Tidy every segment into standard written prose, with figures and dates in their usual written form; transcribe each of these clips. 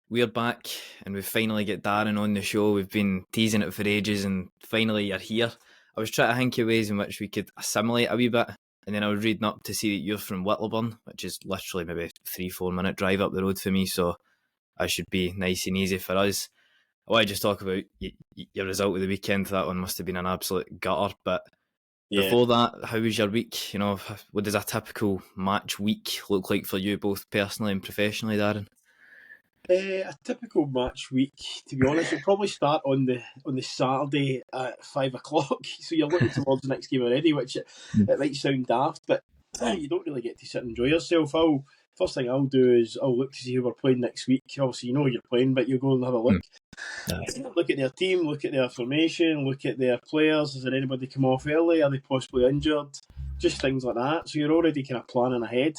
we're back and we've finally got Darren on the show. We've been teasing it for ages and finally you're here. I was trying to think of ways in which we could assimilate a wee bit, and then I was reading up to see that you're from Whittlebourne, which is literally maybe 3-4 minute drive up the road for me, so that should be nice and easy for us. I want to just talk about your result of the weekend. That one must have been an absolute gutter, but before that, how was your week? You know, what does a typical match week look like for you, both personally and professionally, Darren? A typical match week, to be honest, will probably start on the Saturday at 5 o'clock. So you're looking towards the next game already, which it might sound daft, but you don't really get to sit and enjoy yourself. First thing I'll do is I'll look to see who we're playing next week. Obviously, you know who you're playing, but you'll go and have a look. Look at their team, look at their formation, look at their players. Is there anybody come off early? Are they possibly injured? Just things like that. So you're already kind of planning ahead.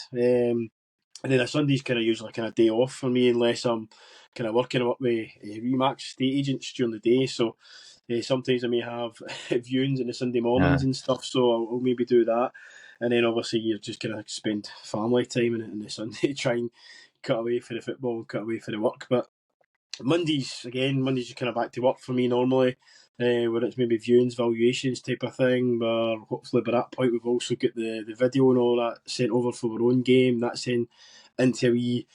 And then a Sunday's kind of usually kind of day off for me, unless I'm kind of working up with Remax estate agents during the day. So sometimes I may have viewings in the Sunday mornings and stuff, so I'll maybe do that. And then obviously you're just going to spend family time in the Sunday, try and cut away for the football and cut away for the work. But Mondays are kind of back to work for me normally, where it's maybe viewings, valuations type of thing, where hopefully by that point we've also got the video and all that sent over for our own game. That's in into a wee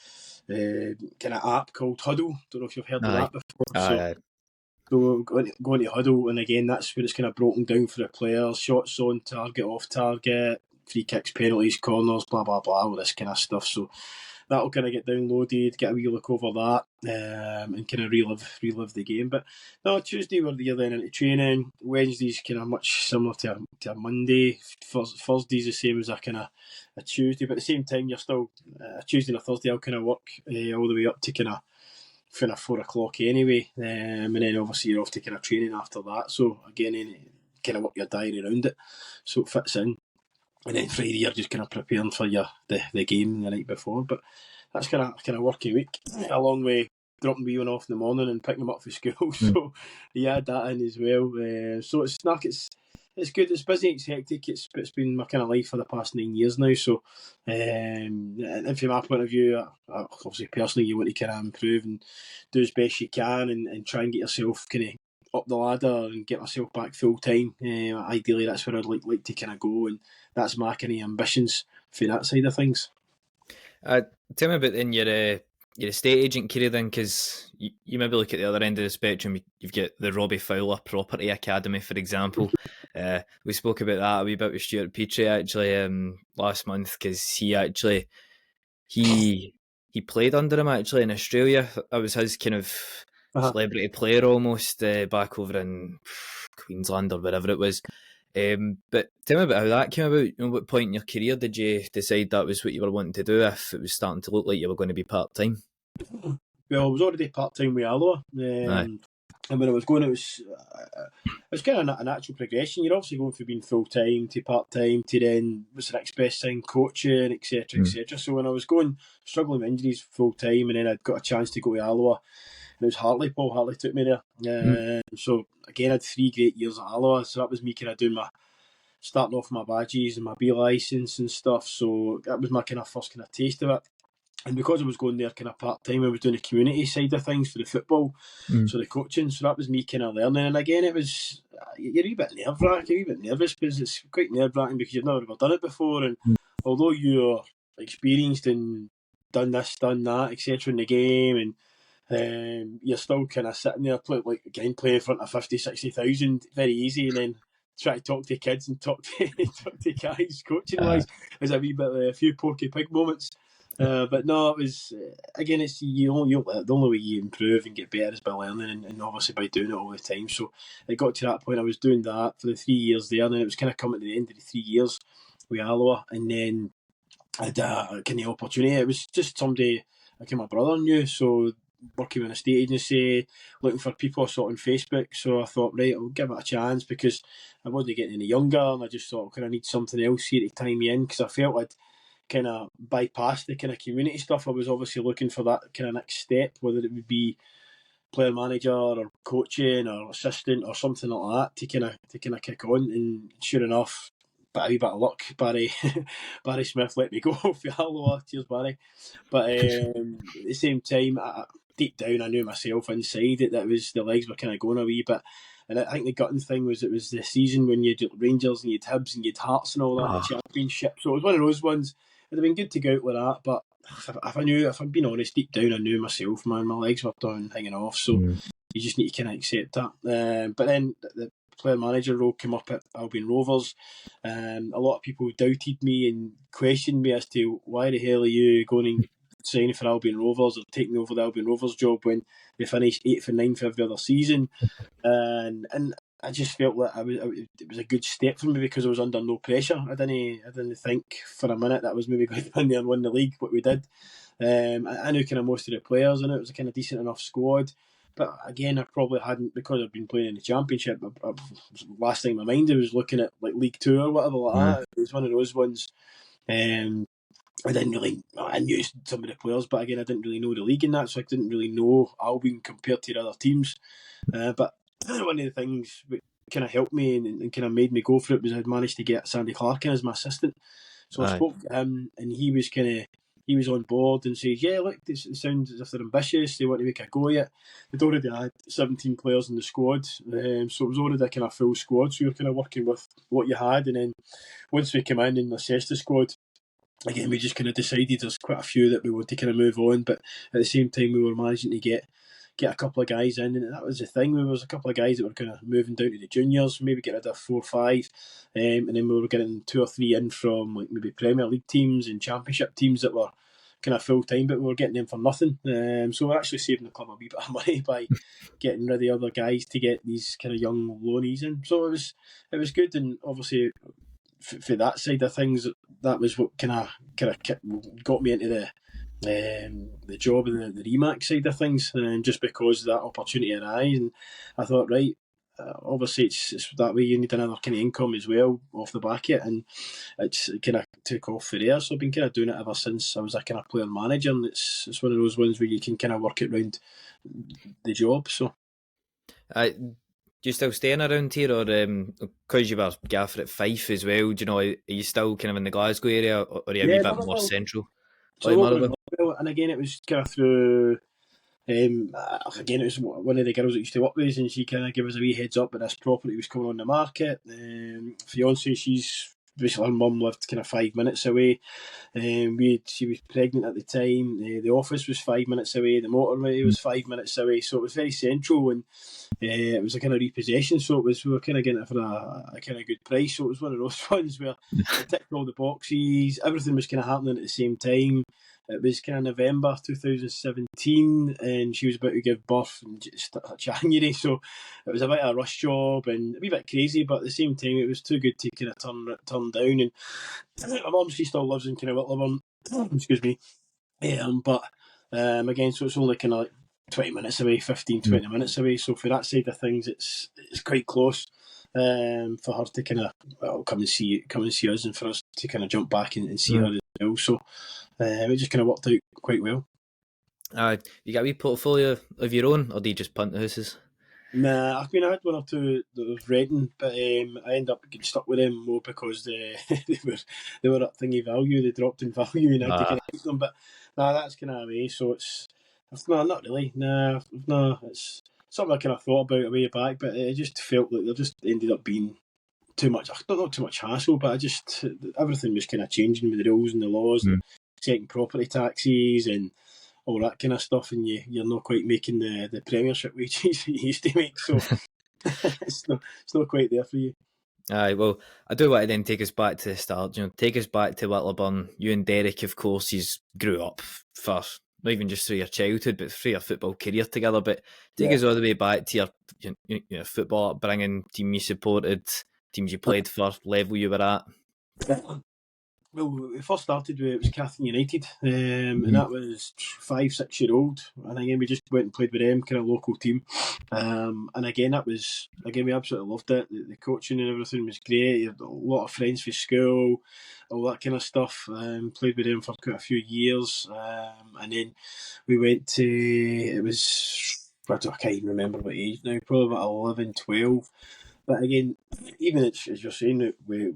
kind of app called Huddle. Don't know if you've heard of that before. So going to Huddle, and again that's where it's kind of broken down for the players, shots on target, off target, free kicks, penalties, corners, blah blah blah, all this kind of stuff. So that'll kind of get downloaded, get a wee look over that, and kind of relive the game. But no, Tuesday we're then into training. Wednesday's kind of much similar to a Monday. Thursday's the same as a kind of a Tuesday, but at the same time you're still a Tuesday and a Thursday. I'll kind of work all the way up to kind of 4 o'clock anyway, and then obviously you're off to kind of training after that. So again, kind of work your diary around it so it fits in. And then Friday you're just kind of preparing for the game the night before. But that's kind of working week, along with dropping Wheeling off in the morning and picking them up for school. So you add that in as well. So it's good. It's busy, it's hectic. It's been my kind of life for the past 9 years now. So and from my point of view, obviously personally you want to kind of improve and do as best you can and try and get yourself kind of up the ladder and get myself back full time. Ideally, that's where I'd like to kind of go, and that's my kind of ambitions for that side of things. Tell me about then your estate agent career then, because you maybe look at the other end of the spectrum. You've got the Robbie Fowler Property Academy, for example. We spoke about that a wee bit with Stuart Petrie actually last month, because he played under him actually in Australia. That was his kind of celebrity player almost, back over in Queensland or wherever it was. But tell me about how that came about. You know, what point in your career did you decide that was what you were wanting to do, if it was starting to look like you were going to be part-time? Well, I was already part-time with Alloa. And when I was going, it was kind of a natural progression. You're obviously going from being full-time to part-time to then what's the next best thing, coaching, etc., etc. So when I was struggling with injuries full-time, and then I'd got a chance to go to Alloa, and it was Paul Hartley took me there. So again, I had 3 great years at Alloa. So that was me kind of doing starting off my badges and my B licence and stuff. So that was my kind of first kind of taste of it. And because I was going there kind of part-time, I was doing the community side of things for the football, so the coaching. So that was me kind of learning. And again, you're a wee bit nerve-wracking, you're a wee bit nervous, because it's quite nerve-wracking because you've never ever done it before. And although you're experienced and done this, done that, etc. in the game, and you're still kind of sitting there playing in front of 50, 60,000, very easy, and then try to talk to kids and talk to guys coaching wise is a wee bit a few Porky Pig moments. But no, it was again. It's the only way you improve and get better is by learning, and obviously by doing it all the time. So it got to that point. I was doing that for the 3 years there, and then it was kind of coming to the end of the 3 years with Alloa, and then I had a kind of opportunity. It was just somebody my brother knew, so working with an estate agency, looking for people sort of on Facebook. So I thought, right, I'll give it a chance, because I wasn't getting any younger, and I just thought, I need something else here to tie me in, because I felt I'd kind of bypassed the kind of community stuff. I was obviously looking for that kind of next step, whether it would be player manager or coaching or assistant or something like that to kind of kick on. And sure enough, but a wee bit of luck, Barry Smith let me go for Alloa. Cheers, Barry. But at the same time, deep down I knew myself inside that the legs were kind of going a wee bit. And I think the gutting thing was it was the season when you had Rangers and you had Hibs and you had Hearts and all that in the Championship. So it was one of those ones. It'd have been good to go out with that, but if I'm being honest, deep down I knew myself, man, my legs were done hanging off. So you just need to kind of accept that. But then the player manager role came up at Albion Rovers. A lot of people doubted me and questioned me as to why the hell are you going and signing for Albion Rovers or taking over the Albion Rovers job when they finished 8th and 9th every other season. And I just felt that it was a good step for me because I was under no pressure. I didn't think for a minute that I was maybe going to go in there and win the league, but we did. I knew kind of most of the players in it. It was a kind of decent enough squad. But again, I probably hadn't, because I've been playing in the Championship, last thing in my mind I was looking at like League 2 or whatever like that. It was one of those ones. I knew some of the players, but again, I didn't really know the league in that, so I didn't really know Albion compared to the other teams. But one of the things that kind of helped me and kind of made me go for it was I'd managed to get Sandy Clark in as my assistant. So I spoke to him, and he was on board and says, yeah, look, it sounds as if they're ambitious, they want to make a go at it. They'd already had 17 players in the squad, so it was already a kind of full squad, so you're kind of working with what you had. And then once we came in and assessed the squad, again, we just kind of decided there's quite a few that we want to kind of move on, but at the same time we were managing to get a couple of guys in, and that was the thing. There was a couple of guys that were kind of moving down to the juniors, maybe get rid of 4 or 5, and then we were getting 2 or 3 in from like maybe Premier League teams and Championship teams that were kind of full time, but we were getting them for nothing. So we're actually saving the club a wee bit of money by getting rid of other guys to get these kind of young loanees in. So it was good, and obviously for that side of things, that was what kind of got me into the job and the Remax side of things, and just because that opportunity arose, and I thought, right, obviously it's that way you need another kind of income as well off the back of it, and it's kind of took off for there. So I've been kind of doing it ever since I was a kind of player manager, and it's one of those ones where you can kind of work it around the job. So do you still staying around here, or because you were gaffer at Fife as well, do you know, are you still kind of in the Glasgow area, or are you a wee bit more central? So and again, it was kind of through. Again, it was one of the girls that used to work with us, and she kind of gave us a wee heads up that this property was coming on the market. Fiance, she's basically, her mum lived kind of 5 minutes away. She was pregnant at the time. The office was 5 minutes away. The motorway was 5 minutes away. So it was very central, and it was a kind of repossession. So we were kind of getting it for a kind of good price. So it was one of those ones where it ticked all the boxes. Everything was kind of happening at the same time. It was kind of November 2017, and she was about to give birth in January, so it was a bit of a rush job and a wee bit crazy, but at the same time it was too good to kind of turn down. And my mum, she still lives in kind of Whitlaburn, excuse me, but again, so it's only kind of like 20 minutes away, 15-20 minutes away, so for that side of things it's quite close. For her to kind of come and see us, and for us to kind of jump back and see her as well. So it just kind of worked out quite well. You got a wee portfolio of your own, or do you just punt the houses? Nah, I had one or two that was Reading, but I ended up getting stuck with them more because they were at thingy value. They dropped in value, and I had to kind of keep them. But that's kind of away. So it's not really. It's something I kind of thought about a way back, but it just felt like there just ended up being too much. Not too much hassle, but everything was kind of changing with the rules and the laws, and setting property taxes and all that kind of stuff, and you're not quite making the Premiership wages you used to make, so it's not quite there for you. Aye, well, I do want to then take us back to the start. Take us back to Whitlaburn. You and Derek, of course, you grew up for not even just through your childhood, but through your football career together. But take us all the way back to your football upbringing, team you supported, teams you played for, level you were at. Well, we first started with, it was Catherine United, and that was 5-6-year-old, and again we just went and played with them, kind of local team, and again we absolutely loved it. The coaching and everything was great. You had a lot of friends from school, all that kind of stuff. Played with them for quite a few years, and then we went to, it was, I can't even remember what age now, probably about 11, 12. But again, even as you're saying, we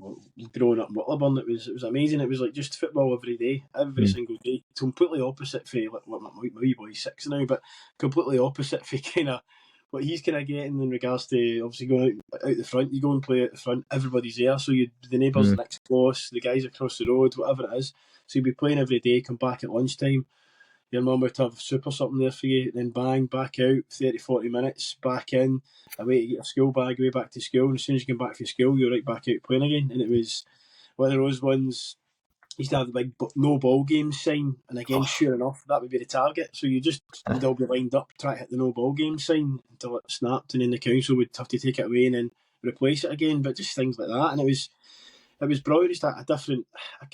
growing up in Whitleburn, it was amazing. It was like just football every day, every single day. Completely opposite for like my wee boy's 6 now, but completely opposite for kind of what he's kind of getting in regards to obviously going out the front. You go and play out the front, everybody's there, so the neighbours next close, the guys across the road, whatever it is. So you'd be playing every day, come back at lunchtime. Your mum would have soup or something there for you, then bang, back out, 30, 40 minutes, back in, away to get your school bag, away back to school, and as soon as you come back from school, you're right back out playing again. And it was one of those ones, you used to have the big no ball game sign, and again, sure enough, that would be the target. So you'd all be lined up, try to hit the no ball game sign until it snapped, and then the council would have to take it away and then replace it again, but just things like that. And it was brilliant, just a different,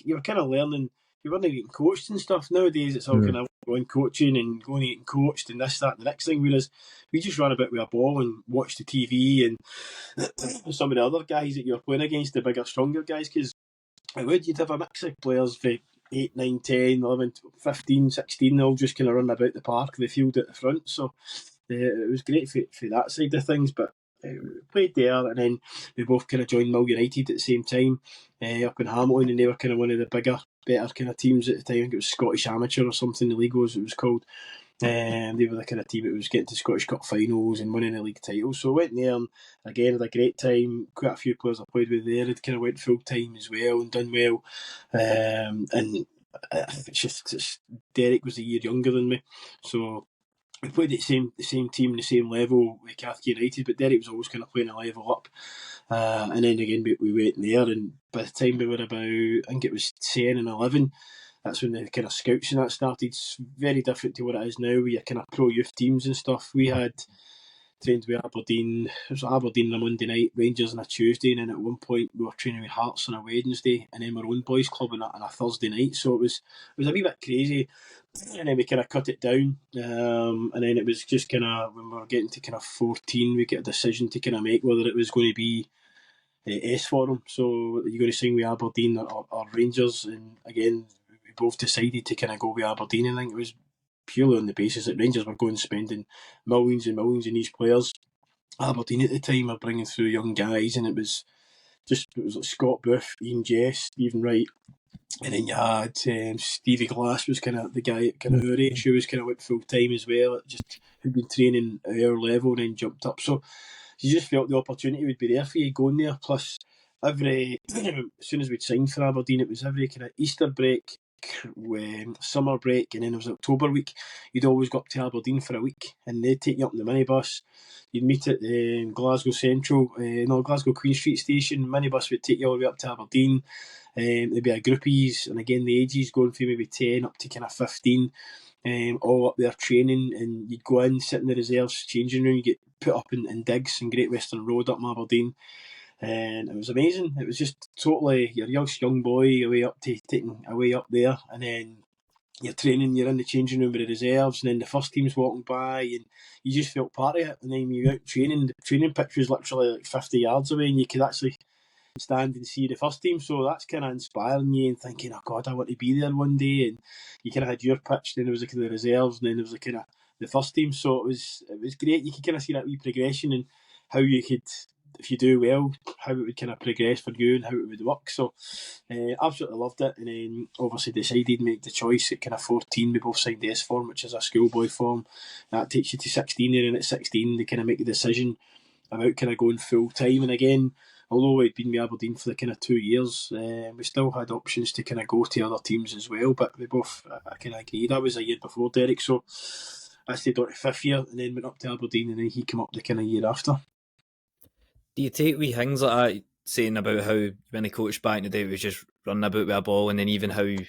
you were kind of learning, you weren't getting coached and stuff. Nowadays it's all kind of going coaching and going and getting coached and this, that, and the next thing, whereas we just ran about with a ball and watched the TV and some of the other guys that you were playing against, the bigger, stronger guys, because you'd have a mix of players for 8, 9, 10, 11, 15, 16, all just kind of running about the park, the field at the front. So it was great for that side of things, but we played there, and then we both kind of joined Mill United at the same time up in Hamilton, and they were kind of one of the bigger, better kind of teams at the time. I think it was Scottish Amateur or something, the league it was called. They were the kind of team that was getting to Scottish Cup finals and winning the league titles. So I went there and again had a great time. Quite a few players I played with there had kind of went full time as well and done well. And it's Derek was a year younger than me, so we played at the same team, the same level with Catholic United, but Derek was always kind of playing a level up. And then again we went there, and by the time we were about, I think it was 10 and 11, that's when the kind of scouts and that started. It's very different to what it is now, with your kind of pro youth teams and stuff. We had trained with Aberdeen, it was Aberdeen on a Monday night, Rangers on a Tuesday, and then at one point we were training with Hearts on a Wednesday, and then our own boys club on a Thursday night. So it was a wee bit crazy, and then we kind of cut it down, and then it was just kind of when we were getting to kind of 14, we get a decision to kind of make whether it was going to be S for them. So you're going to sing with Aberdeen or Rangers, and again we both decided to kind of go with Aberdeen. I think it was purely on the basis that Rangers were going spending millions and millions in these players. Aberdeen at the time were bringing through young guys, and it was like Scott Booth, Ian Jess, Stephen Wright, and then you had Stevie Glass was kind of the guy at kind of our age who was kind of went full time as well, just who'd been training at our level and then jumped up. So you just felt the opportunity would be there for you going there. Plus, as soon as we'd signed for Aberdeen, it was every kind of Easter break, summer break, and then it was October week. You'd always go up to Aberdeen for a week, and they'd take you up in the minibus. You'd meet at Glasgow Central, Glasgow Queen Street station. Minibus would take you all the way up to Aberdeen. There'd be a groupies, and again the ages going from maybe 10 up to kind of 15. All up there training, and you'd go in, sit in the reserves changing room, you get put up in digs in Great Western Road up in Aberdeen, and it was amazing. It was just totally your young boy away up to taking away up there, and then you're training, you're in the changing room with the reserves, and then the first team's walking by, and you just felt part of it. And then you out training, the training pitch was literally like 50 yards away, and you could actually stand and see the first team. So that's kind of inspiring you and thinking, oh God, I want to be there one day. And you kind of had your pitch, then there was like the reserves, and then there was kind of the first team. So it was great. You could kind of see that wee progression and how you could, if you do well, how it would kind of progress for you and how it would work. So absolutely loved it. And then obviously decided to make the choice at kind of 14. We both signed the S form, which is a schoolboy form. That takes you to 16, and then at 16 they kind of make the decision about kind of going full time. And again, although we'd been with Aberdeen for the kind of 2 years, we still had options to kind of go to other teams as well. But we both, I kind of agreed. I was a year before Derek, so I stayed on to 5th year and then went up to Aberdeen, and then he came up the kind of year after. Do you take wee things like that, saying about how when he coached back in the day, it was just running about with a ball, and then even how you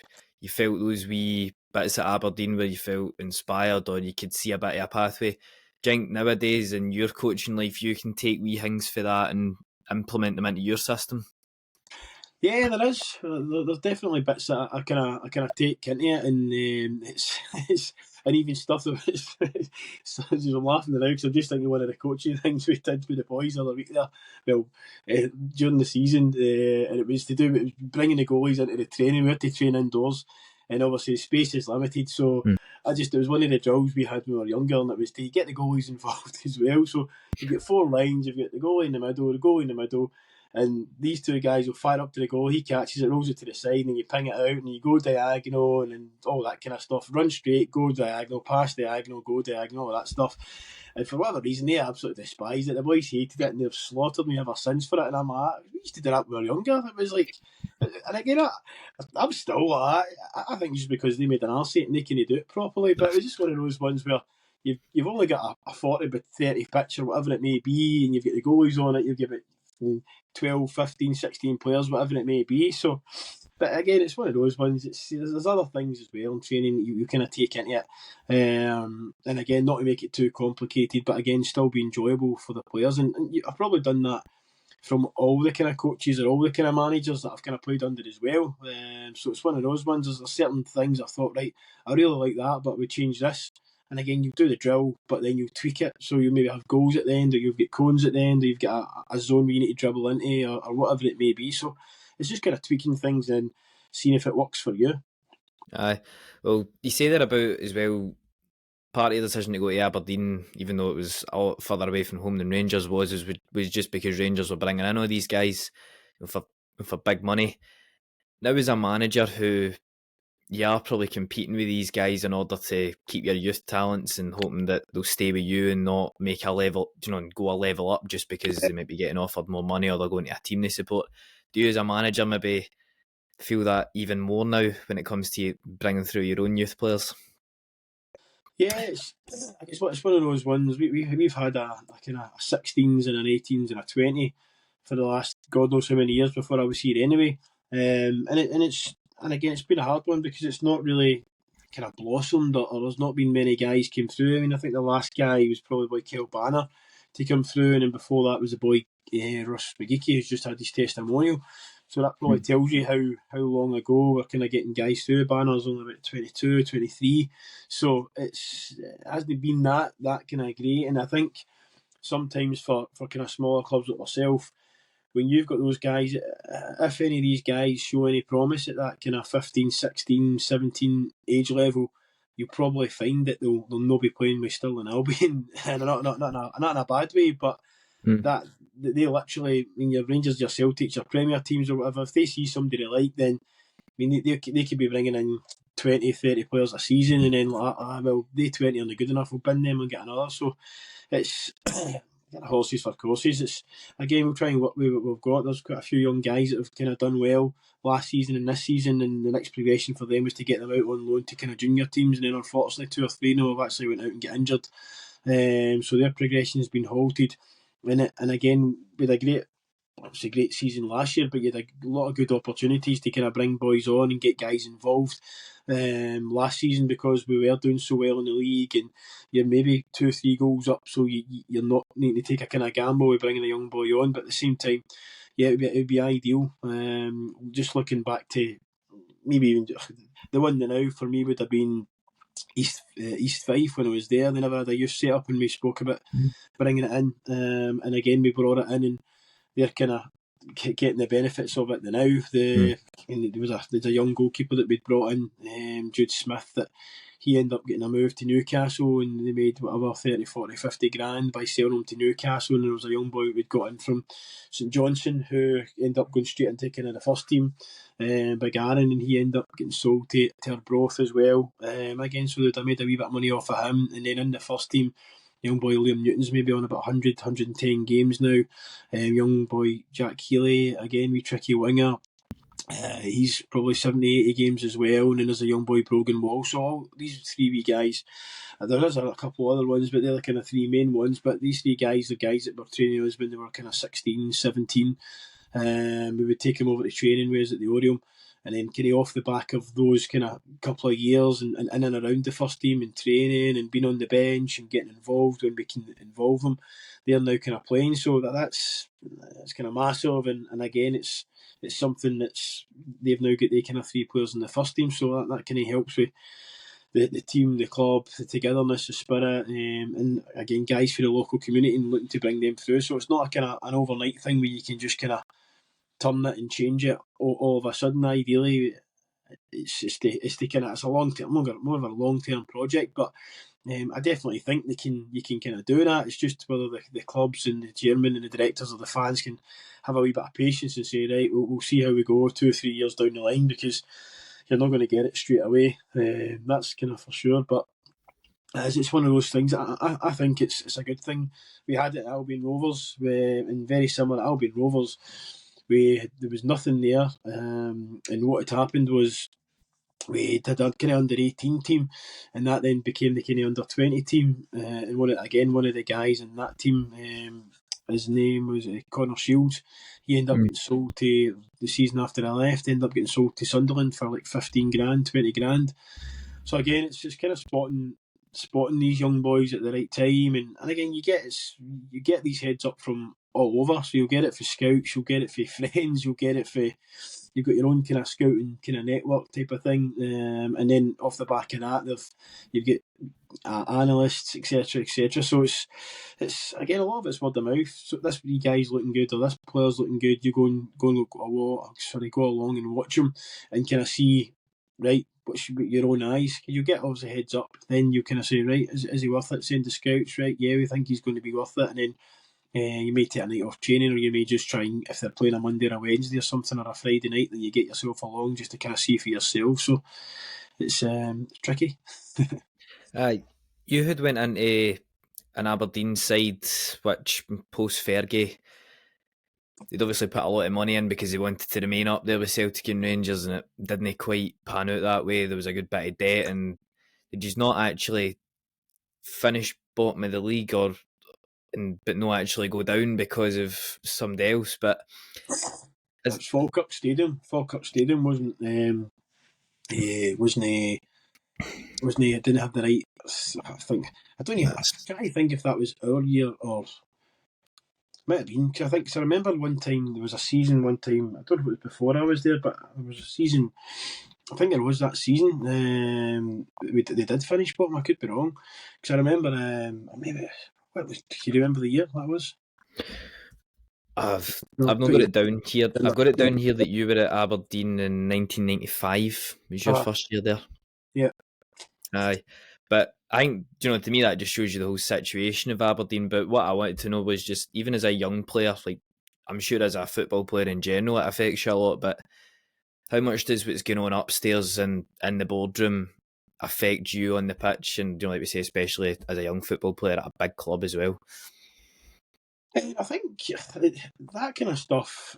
felt those wee bits at Aberdeen where you felt inspired or you could see a bit of a pathway? Do you think nowadays in your coaching life you can take wee things for that and implement them into your system? Yeah, there is. There's definitely bits that I kind of take into it, and it's and even stuff that I'm laughing now because I'm just thinking one of the coaching things we did with the boys the other week there. Well, during the season, and it was to do with bringing the goalies into the training. We had to train indoors, and obviously the space is limited, so it was one of the drills we had when we were younger, and it was to get the goalies involved as well. So you've got 4 lines, you've got the goalie in the middle, and these 2 guys will fire up to the goal, he catches it, rolls it to the side, and you ping it out, and you go diagonal, and all that kind of stuff. Run straight, go diagonal, pass diagonal, go diagonal, all that stuff. And for whatever reason, they absolutely despised it. The boys hated it, and they've slaughtered me ever since for it. And I'm like, we used to do that when we were younger. It was like, and again, I'm still like that. I think just because they made an arse and they couldn't do it properly. But it was just one of those ones where you've only got a 40 by 30 pitch or whatever it may be, and you've got the goalies on it, you've got 12, 15, 16 players, whatever it may be. So, but again, it's one of those ones. There's other things as well in training you kind of take into it. And again, not to make it too complicated, but again, still be enjoyable for the players. And I've probably done that from all the kind of coaches or all the kind of managers that I've kind of played under as well. So it's one of those ones. There's certain things I thought, right, I really like that, but we change this. And again, you do the drill, but then you tweak it. So you maybe have goals at the end, or you've got cones at the end, or you've got a zone where you need to dribble into, or whatever it may be. So it's just kind of tweaking things and seeing if it works for you. Aye. Well, you say that about as well, part of the decision to go to Aberdeen, even though it was a lot further away from home than Rangers was just because Rangers were bringing in all these guys for big money. Now, as a manager who you are probably competing with these guys in order to keep your youth talents and hoping that they'll stay with you and not make a level, and go a level up just because they might be getting offered more money or they're going to a team they support. Do you as a manager maybe feel that even more now when it comes to bringing through your own youth players? Yeah, it's one of those ones. We've had a kind of 16s and an 18s and a 20 for the last God knows how many years before I was here anyway. And again, it's been a hard one because it's not really kind of blossomed, or there's not been many guys came through. I mean, I think the last guy was probably boy Kel Banner to come through, and then before that was the boy Ross McGeeky, who's just had his testimonial. So that probably tells you how long ago we're kind of getting guys through. Banner's only about 22, 23. So it hasn't been that kind of great. And I think sometimes for kind of smaller clubs like myself, when you've got those guys, if any of these guys show any promise at that kind of 15, 16, 17 age level, you'll probably find that they'll not be playing with Stirling Albion. And not in a bad way, but that they literally, when your Rangers, your Celtics, your Premier teams or whatever, if they see somebody they like, then I mean they could be bringing in 20, 30 players a season, and then like, well, they 20 aren't good enough, we'll bin them and get another. So it's horses for courses. It's again, we'll try and work with what we've got. There's quite a few young guys that have kind of done well last season and this season, and the next progression for them was to get them out on loan to kind of junior teams, and then unfortunately 2 or 3 of them have actually went out and get injured. So their progression has been halted. And again, with a great season last year, but you had a lot of good opportunities to kind of bring boys on and get guys involved last season, because we were doing so well in the league, and you're maybe 2 or 3 goals up, so you're not needing to take a kind of gamble with bringing a young boy on. But at the same time, yeah, it would be ideal. Just looking back to maybe even the one now for me would have been East Fife when I was there. They never had a youth set up, and we spoke about bringing it in, and again we brought it in, and they're kind of getting the benefits of it now. There's a young goalkeeper that we'd brought in, Jude Smith, that he ended up getting a move to Newcastle, and they made whatever 30, 40, 50 grand by selling him to Newcastle. And there was a young boy we'd got in from St Johnstone who ended up going straight into kind of the first team, Big Aaron, and he ended up getting sold to Arbroath as well. Again, so they'd have made a wee bit of money off of him. And then in the first team, young boy Liam Newton's maybe on about 100, 110 games now. Young boy Jack Healy, again, wee tricky winger. He's probably 70, 80 games as well. And then there's a young boy Brogan Wall. So all these 3 wee guys, there is a couple other ones, but they're the kind of 3 main ones. But these 3 guys are guys that were training us when they were kind of 16, 17. We would take them over to training with us at the Orium, and then kind of off the back of those kind of couple of years and in and around the first team and training and being on the bench and getting involved when we can involve them, they're now kind of playing. So that's kind of massive, and again it's something that's they've now got the kind of 3 players in the first team, so that kind of helps with the team, the club, the togetherness, the spirit, and again guys for the local community and looking to bring them through. So it's not a kind of an overnight thing where you can just kind of turn it and change it all of a sudden. Ideally, it's a long term, more of a long term project, but. I definitely think you can kind of do that. It's just whether the clubs and the chairman and the directors or the fans can have a wee bit of patience and say, right, we'll see how we go 2 or 3 years down the line, because you're not going to get it straight away. That's kind of for sure. But it's one of those things. I think it's a good thing. We had it at Albion Rovers, and very similar at Albion Rovers. There was nothing there, and what had happened was we did a kind of under 18 team, and that then became the kind of under 20 team. And one of the guys in that team, his name was Connor Shields. He ended up getting sold to the season after I left. Ended up getting sold to Sunderland for like 15 grand, 20 grand. So again, it's just kind of spotting these young boys at the right time, and again you get these heads up from all over. So you'll get it for scouts, you'll get it for friends, you'll get it for. You've got your own kind of scouting kind of network type of thing, and then off the back of that, you get analysts, etc., etc. So it's again, a lot of it's word of mouth. So this guy's looking good, or this player's looking good. You go along and watch them, and kind of see, right, with your own eyes. You get obviously heads up, then you kind of say, right, is he worth it? Send the scouts, right? Yeah, we think he's going to be worth it, and then. You may take a night off training, or you may just try and, if they're playing a Monday or a Wednesday or something, or a Friday night, then you get yourself along just to kind of see for yourself. So it's tricky. You had went into an Aberdeen side, which post Fergie, they'd obviously put a lot of money in because they wanted to remain up there with Celtic and Rangers, and it didn't quite pan out that way. There was a good bit of debt, and they just not actually finish bottom of the league, but not actually go down because of somebody else. But it's Falkirk Stadium. Falkirk Stadium wasn't it didn't have the right. I can't think if that was our year or might have been. Cause I remember one time there was a season. One time I don't know if it was before I was there, but there was a season. I think it was that season. They did finish bottom. I could be wrong, because I remember. Maybe what was? Do you remember the year that was? I've not got it down here. I've got it down here that you were at Aberdeen in 1995. Was your first year there? Yeah. Aye. But I think, to me that just shows you the whole situation of Aberdeen. But what I wanted to know was just, even as a young player, like I'm sure as a football player in general, it affects you a lot, but how much does what's going on upstairs and in the boardroom affect you on the pitch? And, like we say, especially as a young football player at a big club as well. I think that kind of stuff,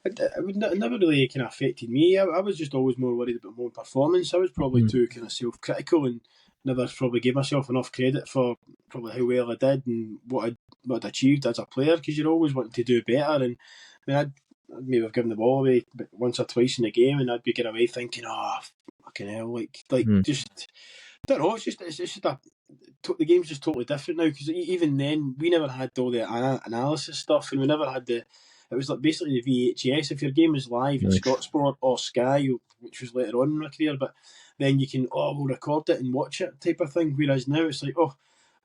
it never really kind of affected me. I was just always more worried about my own performance. I was probably too kind of self-critical, and never probably gave myself enough credit for probably how well I did and what I'd achieved as a player, because you're always wanting to do better. And I mean, I'd maybe have given the ball away once or twice in the game, and I'd be getting away thinking, oh, fucking hell, just, I don't know, it's just the game's just totally different now, because even then we never had all the analysis stuff, and we never had it was like basically the VHS. If your game is live, it's Scott Sport or Sky, which was later on in my career, but then you can we'll record it and watch it type of thing. Whereas now it's like,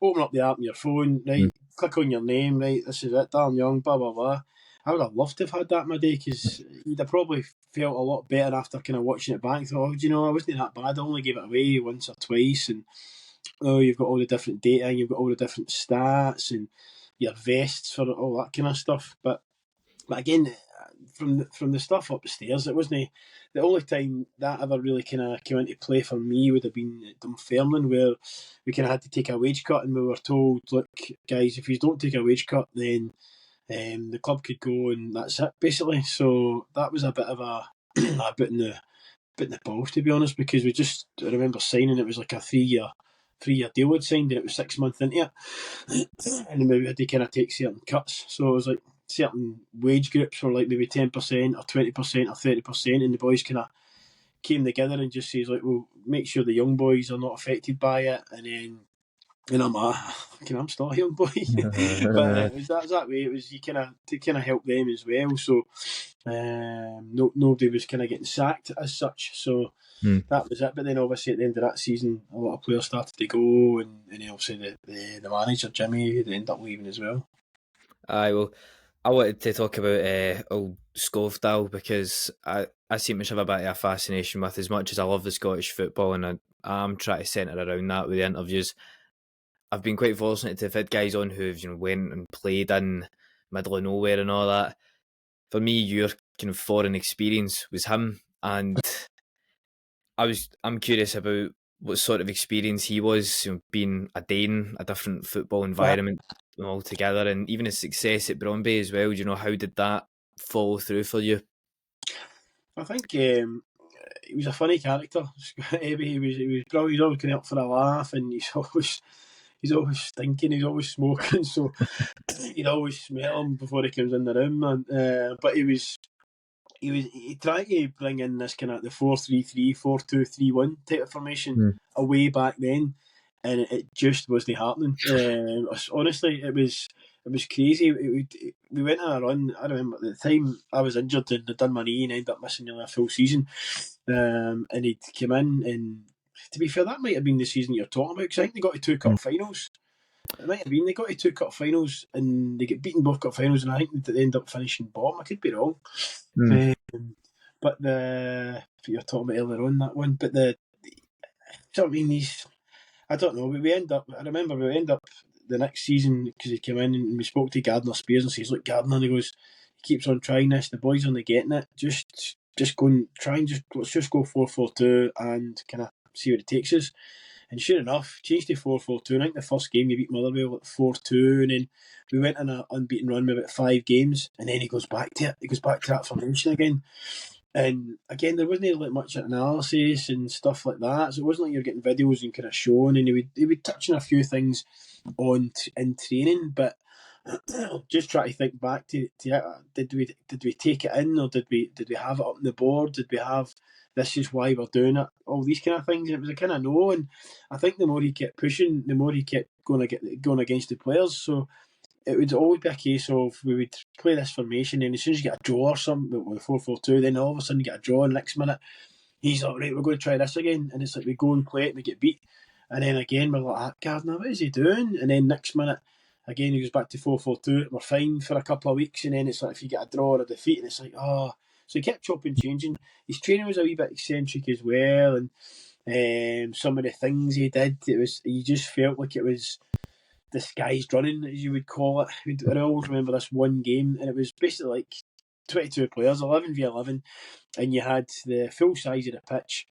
open up the app on your phone, right? Click on your name, right? This is it, Darren Young, blah blah blah. I would have loved to have had that in my day, because you'd have probably felt a lot better after kind of watching it back. Thought, I wasn't that bad. I only gave it away once or twice, and you've got all the different data, and you've got all the different stats, and your vests for all that kind of stuff. But again, from the stuff upstairs, it wasn't the only time that ever really kind of came into play for me would have been at Dunfermline, where we kind of had to take a wage cut, and we were told, look, guys, if you don't take a wage cut, then the club could go, and that's it, basically. So that was a bit of a bit in the balls, to be honest, because I remember signing, it was like a 3-year deal we'd signed, and it was 6 months into it, and then we had to kind of take certain cuts. So it was like certain wage groups were like maybe 10% or 20% or 30%, and the boys kind of came together and just says, like, well, make sure the young boys are not affected by it. And then, I'm still a young boy, but it was that way. It was to kind of help them as well. So nobody was kind of getting sacked as such. So that was it. But then obviously at the end of that season, a lot of players started to go, and obviously the manager Jimmy, they ended up leaving as well. Well, I wanted to talk about old Scovdale, because I seem to have a bit of a fascination with, as much as I love the Scottish football, and I'm trying to centre around that with the interviews. I've been quite fortunate to have had guys on who've went and played in middle of nowhere and all that. For me, your kind of foreign experience was him, and I'm curious about what sort of experience he was, being a Dane, a different football environment altogether, and even his success at Brøndby as well. How did that follow through for you? I think he was a funny character. He was brilliant. He's always going up for a laugh, and he's always stinking. He's always smoking, so you'd always smell him before he comes in the room. And but he tried to bring in this kind of the 4-3-3, 4-2-3-1 type of formation away back then, and it just wasn't happening. Honestly, it was crazy. We went on a run. I remember at the time I was injured and I'd done my knee and ended up missing nearly a full season. And he'd come in, and to be fair, that might have been the season you're talking about, because I think they got to 2 cup finals. It might have been they got to 2 cup finals and they get beaten both cup finals, and I think they ended up finishing bottom. I could be wrong. But you're talking about earlier on that one, but I don't know. I remember we end up the next season, because he came in and we spoke to Gardner Spears and says, "Look, Gardner," and he goes, "He keeps on trying this. The boys aren't getting it. Just go and try and let's just go 4-4-2 and kind of see what it takes us." And sure enough, changed to 4-4-2. I think the first game you beat Motherwell at 4-2, and then we went on an unbeaten run with about 5 games, and then he goes back to it. He goes back to that formation again. And again, there wasn't like much analysis and stuff like that, so it wasn't like you're getting videos and kind of showing. And he would touch on a few things in training, but just try to think back to did we take it in, or did we have it up on the board? Did we have, this is why we're doing it? All these kind of things. And it was a kind of no. And I think the more he kept pushing, the more he kept going against the players. So it would always be a case of we would play this formation, and as soon as you get a draw or something with 4-4-2, then all of a sudden you get a draw, and next minute he's like, right, we're going to try this again, and it's like we go and play it and we get beat, and then again we're like, Gardner, what is he doing? And then next minute again he goes back to 4-4-2, we're fine for a couple of weeks, and then it's like if you get a draw or a defeat, and it's like, oh. So he kept chopping, changing. His training was a wee bit eccentric as well, and some of the things he did, you just felt like it was disguised running, as you would call it. I always remember this one game, and it was basically like 22 players, 11v11, and you had the full size of the pitch,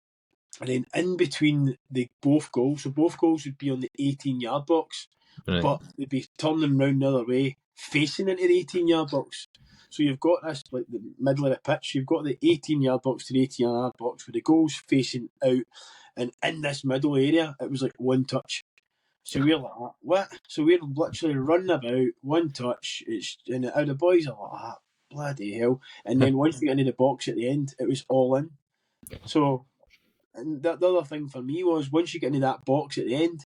and then in between both goals, so both goals would be on the 18-yard box, right, but they'd be turning round the other way, facing into the 18-yard box. So you've got this, like the middle of the pitch, you've got the 18-yard box to the 18-yard box with the goals facing out, and in this middle area, it was like one touch. So we're like, what? So we're literally running about, one touch, and the boys are like, bloody hell. And then once we get into the box at the end, it was all in. So, and the other thing for me was, once you get into that box at the end,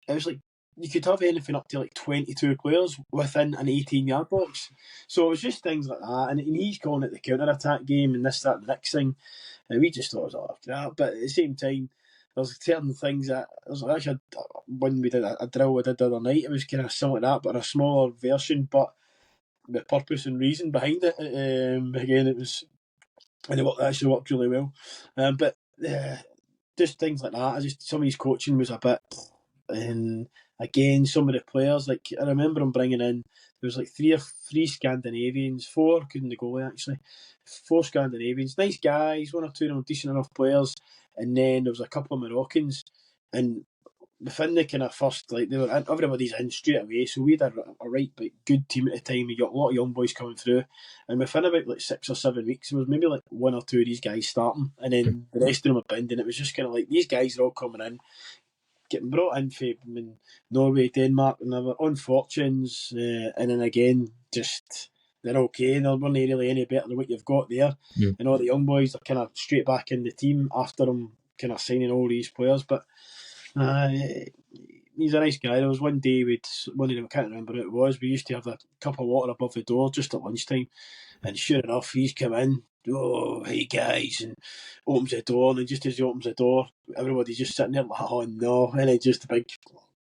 it was like, you could have anything up to like 22 players within an 18-yard box. So it was just things like that. And he's calling it the counter-attack game and this, that, and the next thing. And we just thought it was all crap. But at the same time, there's certain things that, actually when we did a drill we did the other night, it was kind of something like that, but a smaller version, but the purpose and reason behind it, again, it was, and it actually worked really well. But just things like that. Some of his coaching was a bit, and again, some of the players, like I remember him bringing in, there was like three Scandinavians, 4, couldn't the goalie actually, 4 Scandinavians, nice guys, 1 or 2 of them decent enough players, and then there was a couple of Moroccans, and within the kind of first, like everybody's in straight away, so we had a right good team at the time. We got a lot of young boys coming through, and within about like 6 or 7 weeks, there was maybe like 1 or 2 of these guys starting, and then the rest of them were binned, and it was just kind of like these guys are all coming in, getting brought in from Norway, Denmark, and their own fortunes, and then again, just they're okay, and they're not really any better than what you've got there. And all the young boys are kind of straight back in the team after them kind of signing all these players. But he's a nice guy. There was one day one of them, I can't remember who it was, we used to have a cup of water above the door just at lunchtime, and sure enough, he's come in, oh, hey guys, and opens the door, and just as he opens the door, everybody's just sitting there like, oh no, and then just a big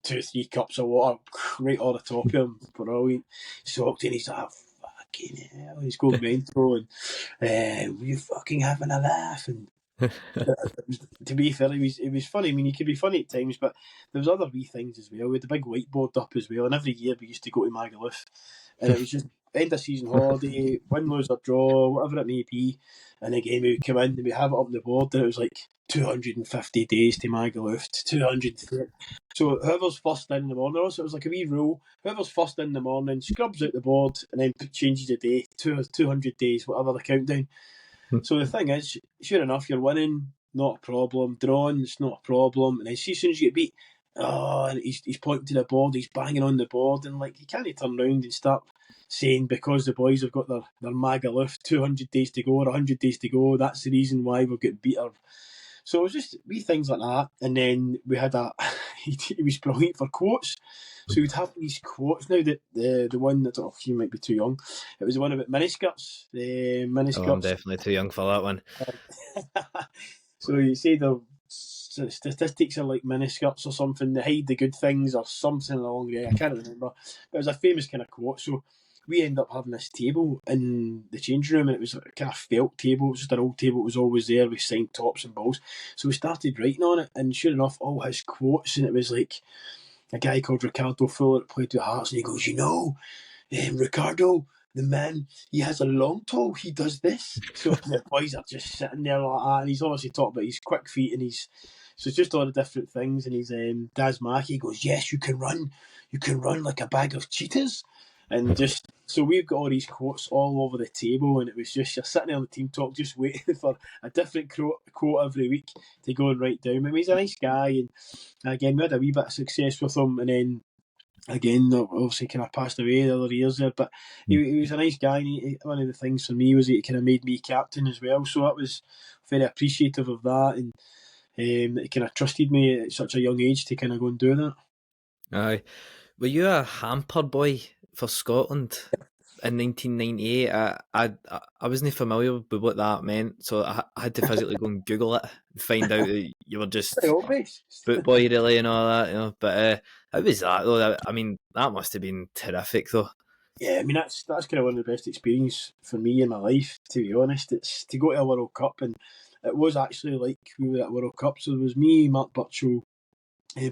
2-3 cups of water right on the top of him, brilliant, soaked in, he's like, fucking hell, he's going mental, and were you fucking having a laugh? And to be fair, it was funny. I mean, he could be funny at times, but there was other wee things as well. We had the big whiteboard up as well, and every year we used to go to Magaluf, and it was just end of season holiday, win, lose or draw, whatever it may be. And again, we would come in and we have it up on the board, and it was like 250 days to Magaluf, 200. So whoever's first in the morning, also it was like a wee rule. Whoever's first in the morning scrubs out the board and then changes the day, 200 days, whatever the countdown. So the thing is, sure enough, you're winning, not a problem. Drawing, it's not a problem. And then see, as soon as you get beat, and he's pointing to the board, he's banging on the board, and like you can't turn around and start saying because the boys have got their Magaluf 200 days to go or 100 days to go, that's the reason why we've got beat. So it was just wee things like that. And then we had he was brilliant for quotes. So we'd have these quotes. Now, the one that, oh, you might be too young, it was the one about miniskirts. The miniskirts. Oh, I'm definitely too young for that one. So you say the statistics are like miniskirts or something, they hide the good things or something along the way. I can't remember. But it was a famous kind of quote. So we end up having this table in the changing room, and it was a kind of felt table. It was just an old table. It was always there with signed tops and balls. So we started writing on it, and sure enough, all his quotes, and it was like a guy called Ricardo Fuller that played with Hearts, and he goes, Ricardo, the man, he has a long toe, he does this. So the boys are just sitting there like that, and he's obviously talking about his quick feet and so it's just all the different things. And he's Daz Mackey goes, yes, you can run like a bag of cheetahs. And just, so we've got all these quotes all over the table, and it was just, you're sitting there on the team talk, just waiting for a different quote every week to go and write down. I mean, he's a nice guy, and again, we had a wee bit of success with him, and then again, obviously kind of passed away the other years there, but he was a nice guy, and one of the things for me was he kind of made me captain as well, so I was very appreciative of that, and he kind of trusted me at such a young age to kind of go and do that. Aye. Were you a hamper boy for Scotland in 1998? I wasn't familiar with what that meant, so I had to physically go and Google it and find out that you were just boot boy really and all that, you know. But how was that though? I mean, that must have been terrific though. Yeah, I mean that's kind of one of the best experiences for me in my life, to be honest. It's to go to a World Cup, and it was actually like we were at World Cup. So there was me, Mark Burchell,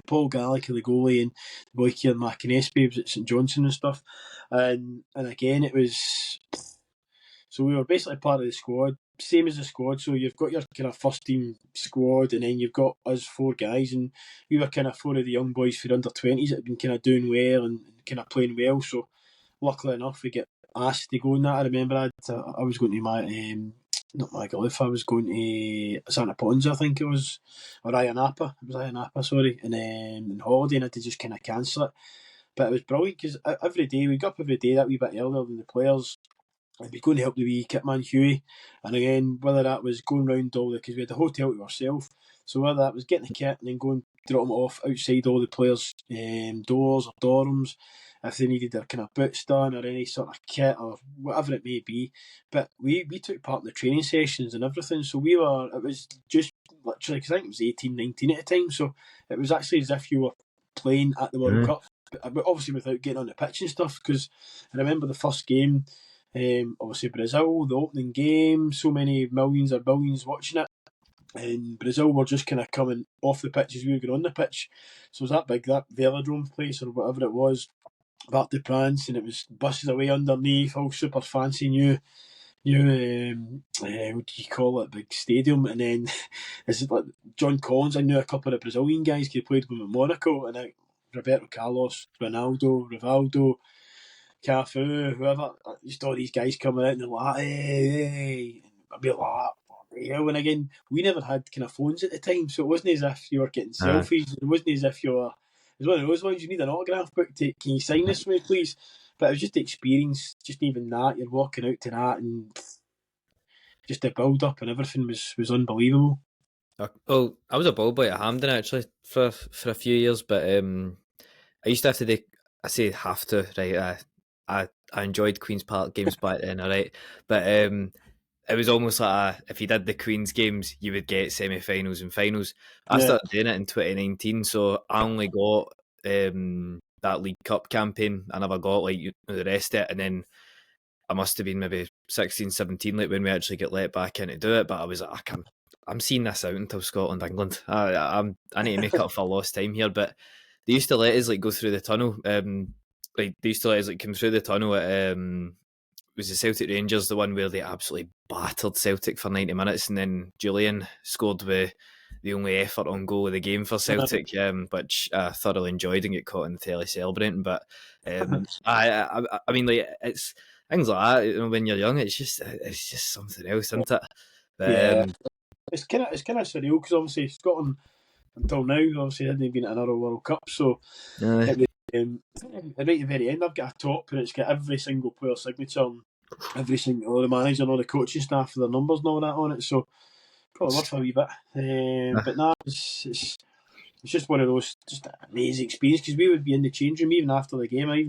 Paul Gallagher, the goalie, and the boy Kieran McInnesby was at St Johnstone and stuff. And again, it was, so we were basically part of the squad, same as the squad. So you've got your kind of first team squad, and then you've got us four guys, and we were kind of four of the young boys for under 20s that had been kind of doing well and kind of playing well. So luckily enough, we get asked to go in that. I remember I was going to not Magaluf, I was going to Santa Ponza, I think it was, or Ayanapa. It was Ayanapa, sorry, and then in holiday, and I had to just kind of cancel it. But it was brilliant because every day, we got up every day that wee bit earlier than the players. I'd be going to help the wee kitman Hughie, and again, whether that was going round all the, because we had the hotel to ourselves, so whether that was getting the kit and then going drop them off outside all the players' doors or dorms, if they needed their kind of boots done or any sort of kit or whatever it may be. But we took part in the training sessions and everything, so it was just literally, because I think it was 18, 19 at the time, so it was actually as if you were playing at the World Cup, but obviously without getting on the pitch and stuff, because I remember the first game, obviously Brazil, the opening game, so many millions or billions watching it, and Brazil were just kind of coming off the pitch as we were going on the pitch. So it was that velodrome place or whatever it was, Parc des Princes, and it was buses away underneath, all super fancy new what do you call it, big stadium. And then is it like John Collins, I knew a couple of the Brazilian guys who played with him in Monaco, and Roberto Carlos, Ronaldo, Rivaldo, Cafu, whoever, just all these guys coming out and they're like, hey. I'd be like, yeah. And again, we never had kind of phones at the time, so it wasn't as if you were getting selfies. It wasn't as if you were, it was one of those ones, you need an autograph book to, can you sign this for me, please? But it was just the experience, just even that, you're walking out to that, and just the build up and everything was unbelievable. Well, I was a ball boy at Hampden actually for a few years, but I used to have to do, I say have to, right? I enjoyed Queen's Park games back then, alright, but it was almost like if you did the Queen's games, you would get semi-finals and finals. I started doing it in 2019, so I only got that League Cup campaign. I never got like the rest of it, and then I must have been maybe 16, 17 like when we actually get let back in to do it. But I was like, I'm seeing this out until Scotland, England. I need to make up for lost time here. But they used to let us like go through the tunnel. Like they used to let us like come through the tunnel at was the Celtic Rangers, the one where they absolutely battered Celtic for 90 minutes, and then Julian scored with the only effort on goal of the game for Celtic, which I thoroughly enjoyed and get caught in the telly celebrating. But I mean, like it's things like that. You know, when you're young, it's just something else, isn't it? Yeah, it's kind of surreal because obviously Scotland until now obviously hadn't been at another World Cup, so it was, and right at the very end I've got a top and it's got every single player signature, every single all the manager and all the coaching staff, their numbers and all that on it. So probably worth a wee bit. But nah, it's just one of those just amazing experiences because we would be in the change room even after the game. I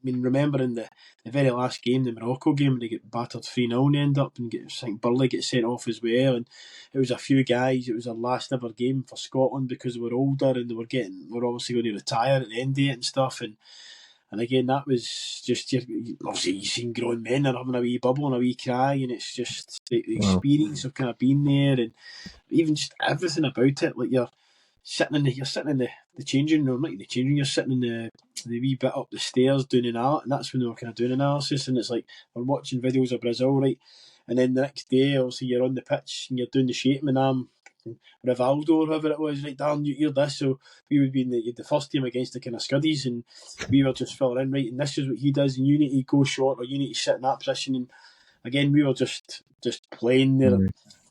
mean, remembering the very last game, the Morocco game, they get battered 3-0 and end up, and I think Burley gets sent off as well. And it was a few guys, it was their last ever game for Scotland because they were older and they were obviously going to retire at the end of it and stuff. And again, that was just, obviously you've seen grown men are having a wee bubble and a wee cry, and it's just the experience of kind of being there and even just everything about it. Like you're sitting in the changing room, not in the changing room, you're sitting in the wee bit up the stairs doing and that's when they were kind of doing analysis, and it's like we're watching videos of Brazil, right? And then the next day, obviously, you're on the pitch and you're doing the shape and Rivaldo or whoever it was, right, Darren, you're this. So we would be in the first team against the kind of Scuddies, and we were just filling in, right, and this is what he does, and you need to go short or you need to sit in that position. And again, we were just playing there.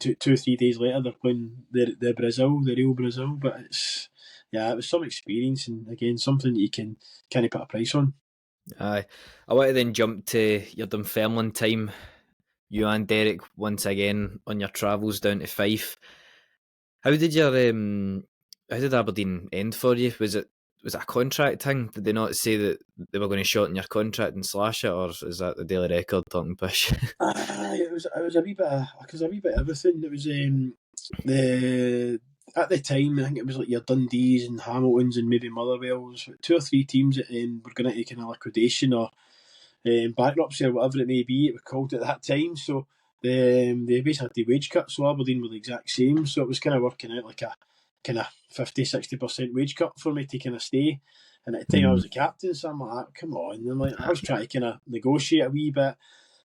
2-3 days later, they're playing the Brazil, the real Brazil. But it was some experience, and again, something that you can't put a price on. Aye, I want to then jump to your Dunfermline time. You and Derek once again on your travels down to Fife. How did Aberdeen end for you? Was it a contract thing? Did they not say that they were going to shorten your contract and slash it, or is that the Daily Record talking pish? It was a wee bit of everything. It was at the time, I think it was like your Dundees and Hamiltons and maybe Motherwells, 2 or 3 teams that were going to kind of liquidation or bankruptcy or whatever it may be, it was called at that time. So they basically had the wage cut, so Aberdeen were the exact same. So it was kind of working out like a kind of 50-60% wage cut for me to kind of stay. And at the time I was the captain, so I'm like, come on. And like, I was trying to kind of negotiate a wee bit.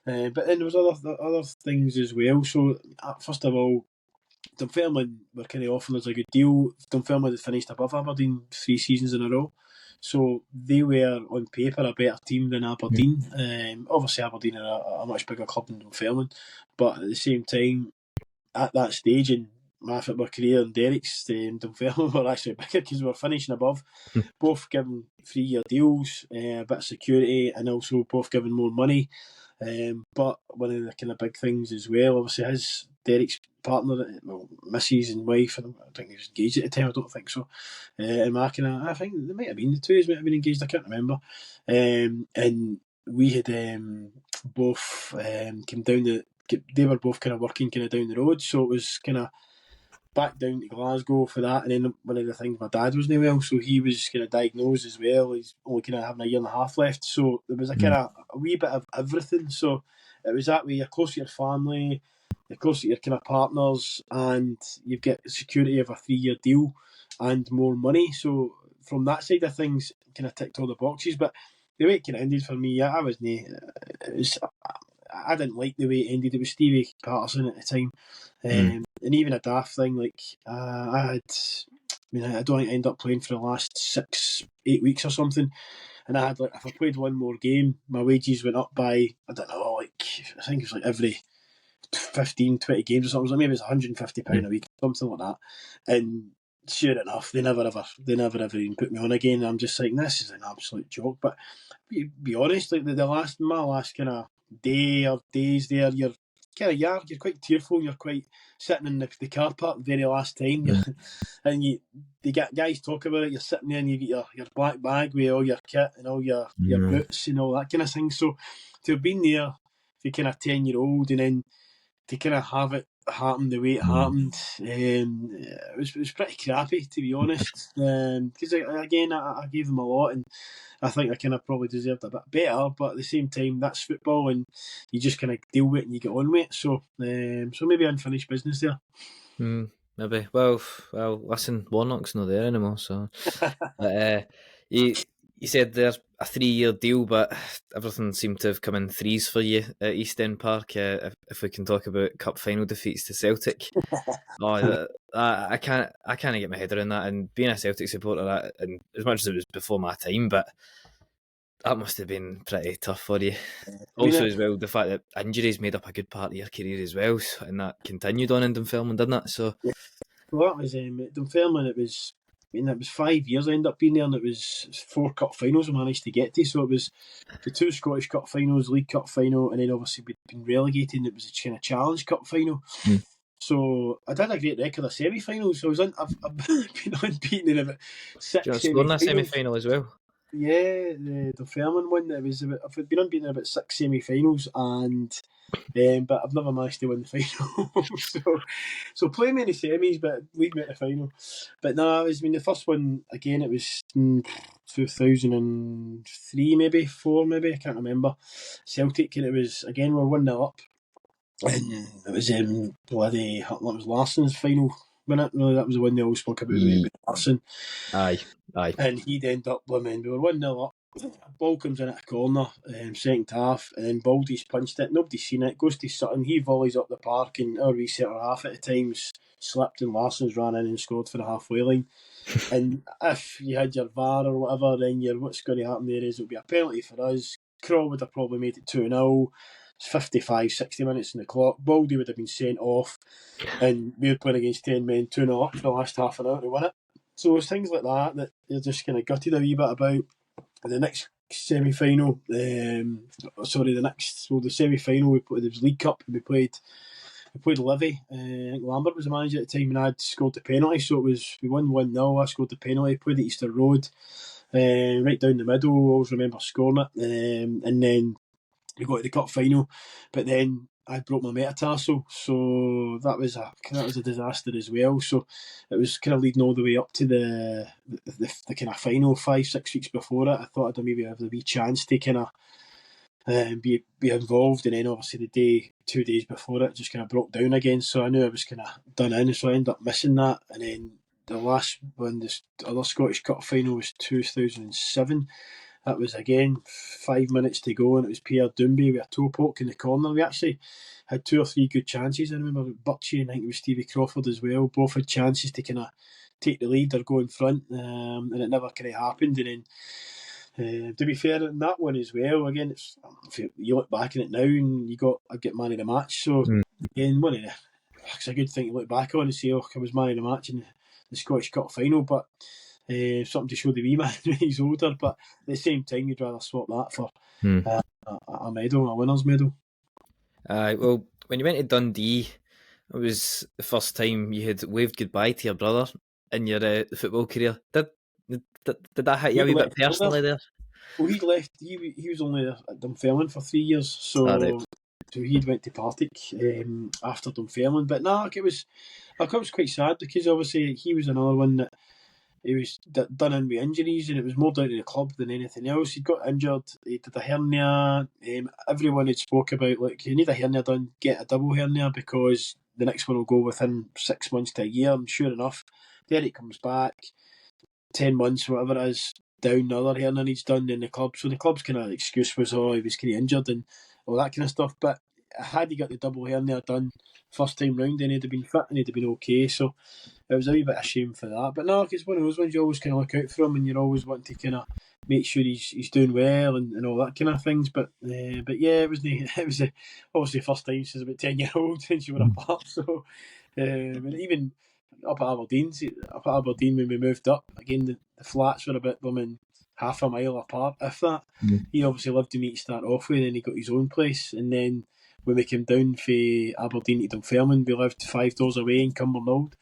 But then there was other things as well. So first of all, Dunfermline were kind of offering us a good deal. Dunfermline had finished above Aberdeen 3 seasons in a row. So they were on paper a better team than Aberdeen. Obviously Aberdeen are a much bigger club than Dunfermline. But at the same time, at that stage in my football career and Derek's, Dunfermline were actually bigger because we were finishing above. Both given 3-year deals, a bit of security, and also both given more money. But one of the kind of big things as well, obviously Derek's partner, missus and wife, I don't think he was engaged at the time, I don't think so. And I think they might have been, the two might have been engaged, I can't remember. And we had both come down they were both kind of working kind of down the road, so it was kind of back down to Glasgow for that. And then one of the things, my dad wasn't well, so he was kind of diagnosed as well. He's only kind of having a year and a half left, so there was a kind of a wee bit of everything. So it was that way, you're close to your family, you're close to your kind of partners, and you've got security of a 3-year deal and more money. So from that side of things, kind of ticked all the boxes. But the way it kind of ended for me, I didn't like the way it ended. It was Stevie Patterson at the time. And even a daft thing, like I don't think I ended up playing for the last 6-8 weeks or something. And I had, like, if I played one more game, my wages went up by, I don't know, like, I think it was like every 15-20 games or something. So maybe it's £150 a week, something like that. And sure enough, they never ever even put me on again. And I'm just like, this is an absolute joke. But be honest, like my last kind of day or days there, you're quite tearful. You're quite sitting in the car park the very last time, and they get guys talk about it. You're sitting there and you get your black bag with all your kit and all your boots and all that kind of thing. So to have been there, for kind of 10-year-old, and then to kind of have it happened the way it happened. It was pretty crappy, to be honest. Because again, I gave them a lot, and I think I kind of probably deserved a bit better. But at the same time, that's football, and you just kind of deal with it and you get on with it. So, so maybe unfinished business there. Maybe. Well, listen, Warnock's not there anymore, so. But you said there's a 3-year deal, but everything seemed to have come in threes for you at East End Park. If we can talk about cup final defeats to Celtic, I can't get my head around that. And being a Celtic supporter, and as much as it was before my time, but that must have been pretty tough for you. Also, as well, the fact that injuries made up a good part of your career as well, and that continued on in Dunfermline, didn't it? So, well, that was Dunfermline. It was 5 years I ended up being there, and it was 4 cup finals I managed to get to. So it was the 2 Scottish Cup finals, League Cup final, and then obviously we'd been relegated, and it was a kind of Challenge Cup final. So I did a great record of semi-finals. So I've been unbeaten in about 6 do you scored in a semi-final as well? Yeah, the Dunfermline one. I've been unbeaten in about 6 semi-finals, and but I've never managed to win the final. so play me in the semis, but lead me at the final. But no, the first one again. It was 2003, maybe 4, maybe I can't remember. Celtic, and it was again we were 1-0 up, and it was bloody that was Larsson's final. Minute, no, that was the one they all spoke about with Larsson. Aye. And he'd end up we were 1-0 up. Ball comes in at a corner, second half, and then Baldy's punched it. Nobody's seen it. Goes to Sutton. He volleys up the park, and our wee centre half at the time slipped, and Larsson's ran in and scored for the halfway line. And if you had your VAR or whatever, then what's going to happen there is it'll be a penalty for us. Craw would have probably made it 2-0. It's 55, 60 minutes in the clock. Baldy would have been sent off, and we were playing against 10 men, 2-0 up for the last half an hour to win it. So it's things like that you're just kind of gutted a wee bit about. The next semi-final, the semi-final, it was League Cup, and we played Leven. I think Lambert was the manager at the time, and I'd scored the penalty, so we won 1-0. I scored the penalty, played at Easter Road, right down the middle. I always remember scoring it, and then we got to the cup final, but then I broke my metatarsal, so that was a disaster as well. So it was kind of leading all the way up to the kind of final 5-6 weeks before it. I thought I'd maybe have a wee chance to kind of be involved, and then obviously 2 days before it just kind of broke down again. So I knew I was kind of done in, so I ended up missing that. And then the last one, the other Scottish Cup final, was 2007. That was again 5 minutes to go, and it was Pierre Doomby with a toe poke in the corner. We actually had 2 or 3 good chances. I remember Butchie, and I think it was Stevie Crawford as well. Both had chances to kind of take the lead or go in front, and it never kind of happened. And then, to be fair, in that one as well, again, if you look back on it now, and I get man of the match. So again, it's a good thing to look back on and say, oh, I was man of the match in the Scottish Cup final, but. Something to show the wee man when he's older, but at the same time, you'd rather swap that for a medal, a winner's medal. Well, when you went to Dundee, it was the first time you had waved goodbye to your brother in your football career. Did that hit you a wee bit personally there? Well, he'd left. He was only at Dunfermline for 3 years, so he'd went to Partick after Dunfermline. But I was quite sad, because obviously he was another one that. He was done in with injuries, and it was more down to the club than anything else. He'd got injured, he did a hernia. Everyone had spoke about, like, you need a hernia done, get a double hernia, because the next one will go within 6 months to a year. And sure enough, Derek comes back, 10 months, whatever it is, down, another hernia needs done in the club. So the club's kind of excuse was, he was kind of injured and all that kind of stuff. But had he got the double hernia done first time round, then he'd have been fit and he'd have been okay. So it was a wee bit of shame for that. But it's one of those ones you always kind of look out for him, and you're always wanting to kind of make sure he's doing well and all that kind of things. But yeah, it was obviously the first time since about 10-year-old since you were apart. So and even up at Aberdeen when we moved up, again the flats were about half a mile apart, if that. He obviously lived to me to start off with, and then he got his own place, and then when we came down from Aberdeen to Dunfermline, we lived 5 doors away in Cumbernauld.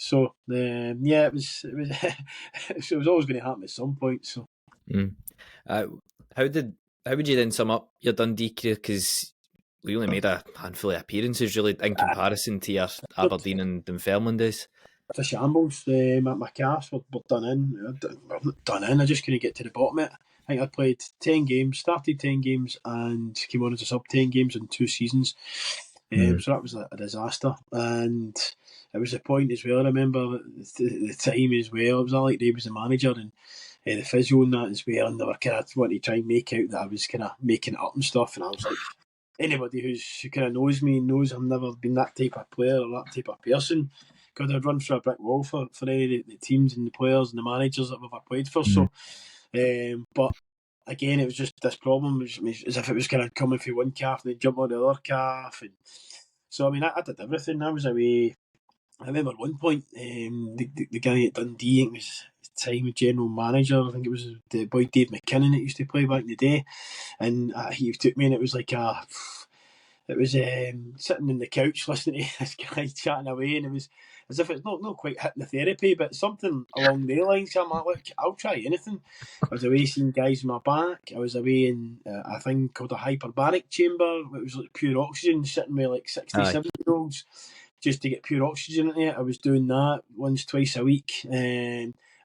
So it was it was always going to happen at some point. So how would you then sum up your Dundee career? Because we only made a handful of appearances, really, in comparison to your Aberdeen and Dunfermline days. It's a shambles. My calves were done in. Well, not done in. I just couldn't get to the bottom of it. I think I played 10 games, started 10 games, and came on as a sub 10 games in 2 seasons. So that was a disaster. And it was the point as well. I remember the time as well. It was like they was the manager and the physio and that as well. And they were kind of wanting to try and make out that I was kind of making it up and stuff. And I was like, anybody who kind of knows me knows I've never been that type of player or that type of person. Because I'd run through a brick wall for any of the teams and the players and the managers that we've ever played for. So, but again, it was just this problem, as if it was kind of coming through one calf and then jump on the other calf. And so, I mean, I did everything. I was away. I remember at one point, the guy at Dundee, I think it was time general manager, I think it was the boy Dave McKinnon that used to play back in the day. And he took me and it was like it was sitting on the couch listening to this guy chatting away, and it was as if it's not quite hypnotherapy, but something along the lines. I'm like, look, I'll try anything. I was away seeing guys in my back. I was away in a thing called a hyperbaric chamber. It was like pure oxygen, sitting with like 60, 70-year-olds just to get pure oxygen into it. I was doing that once, twice a week.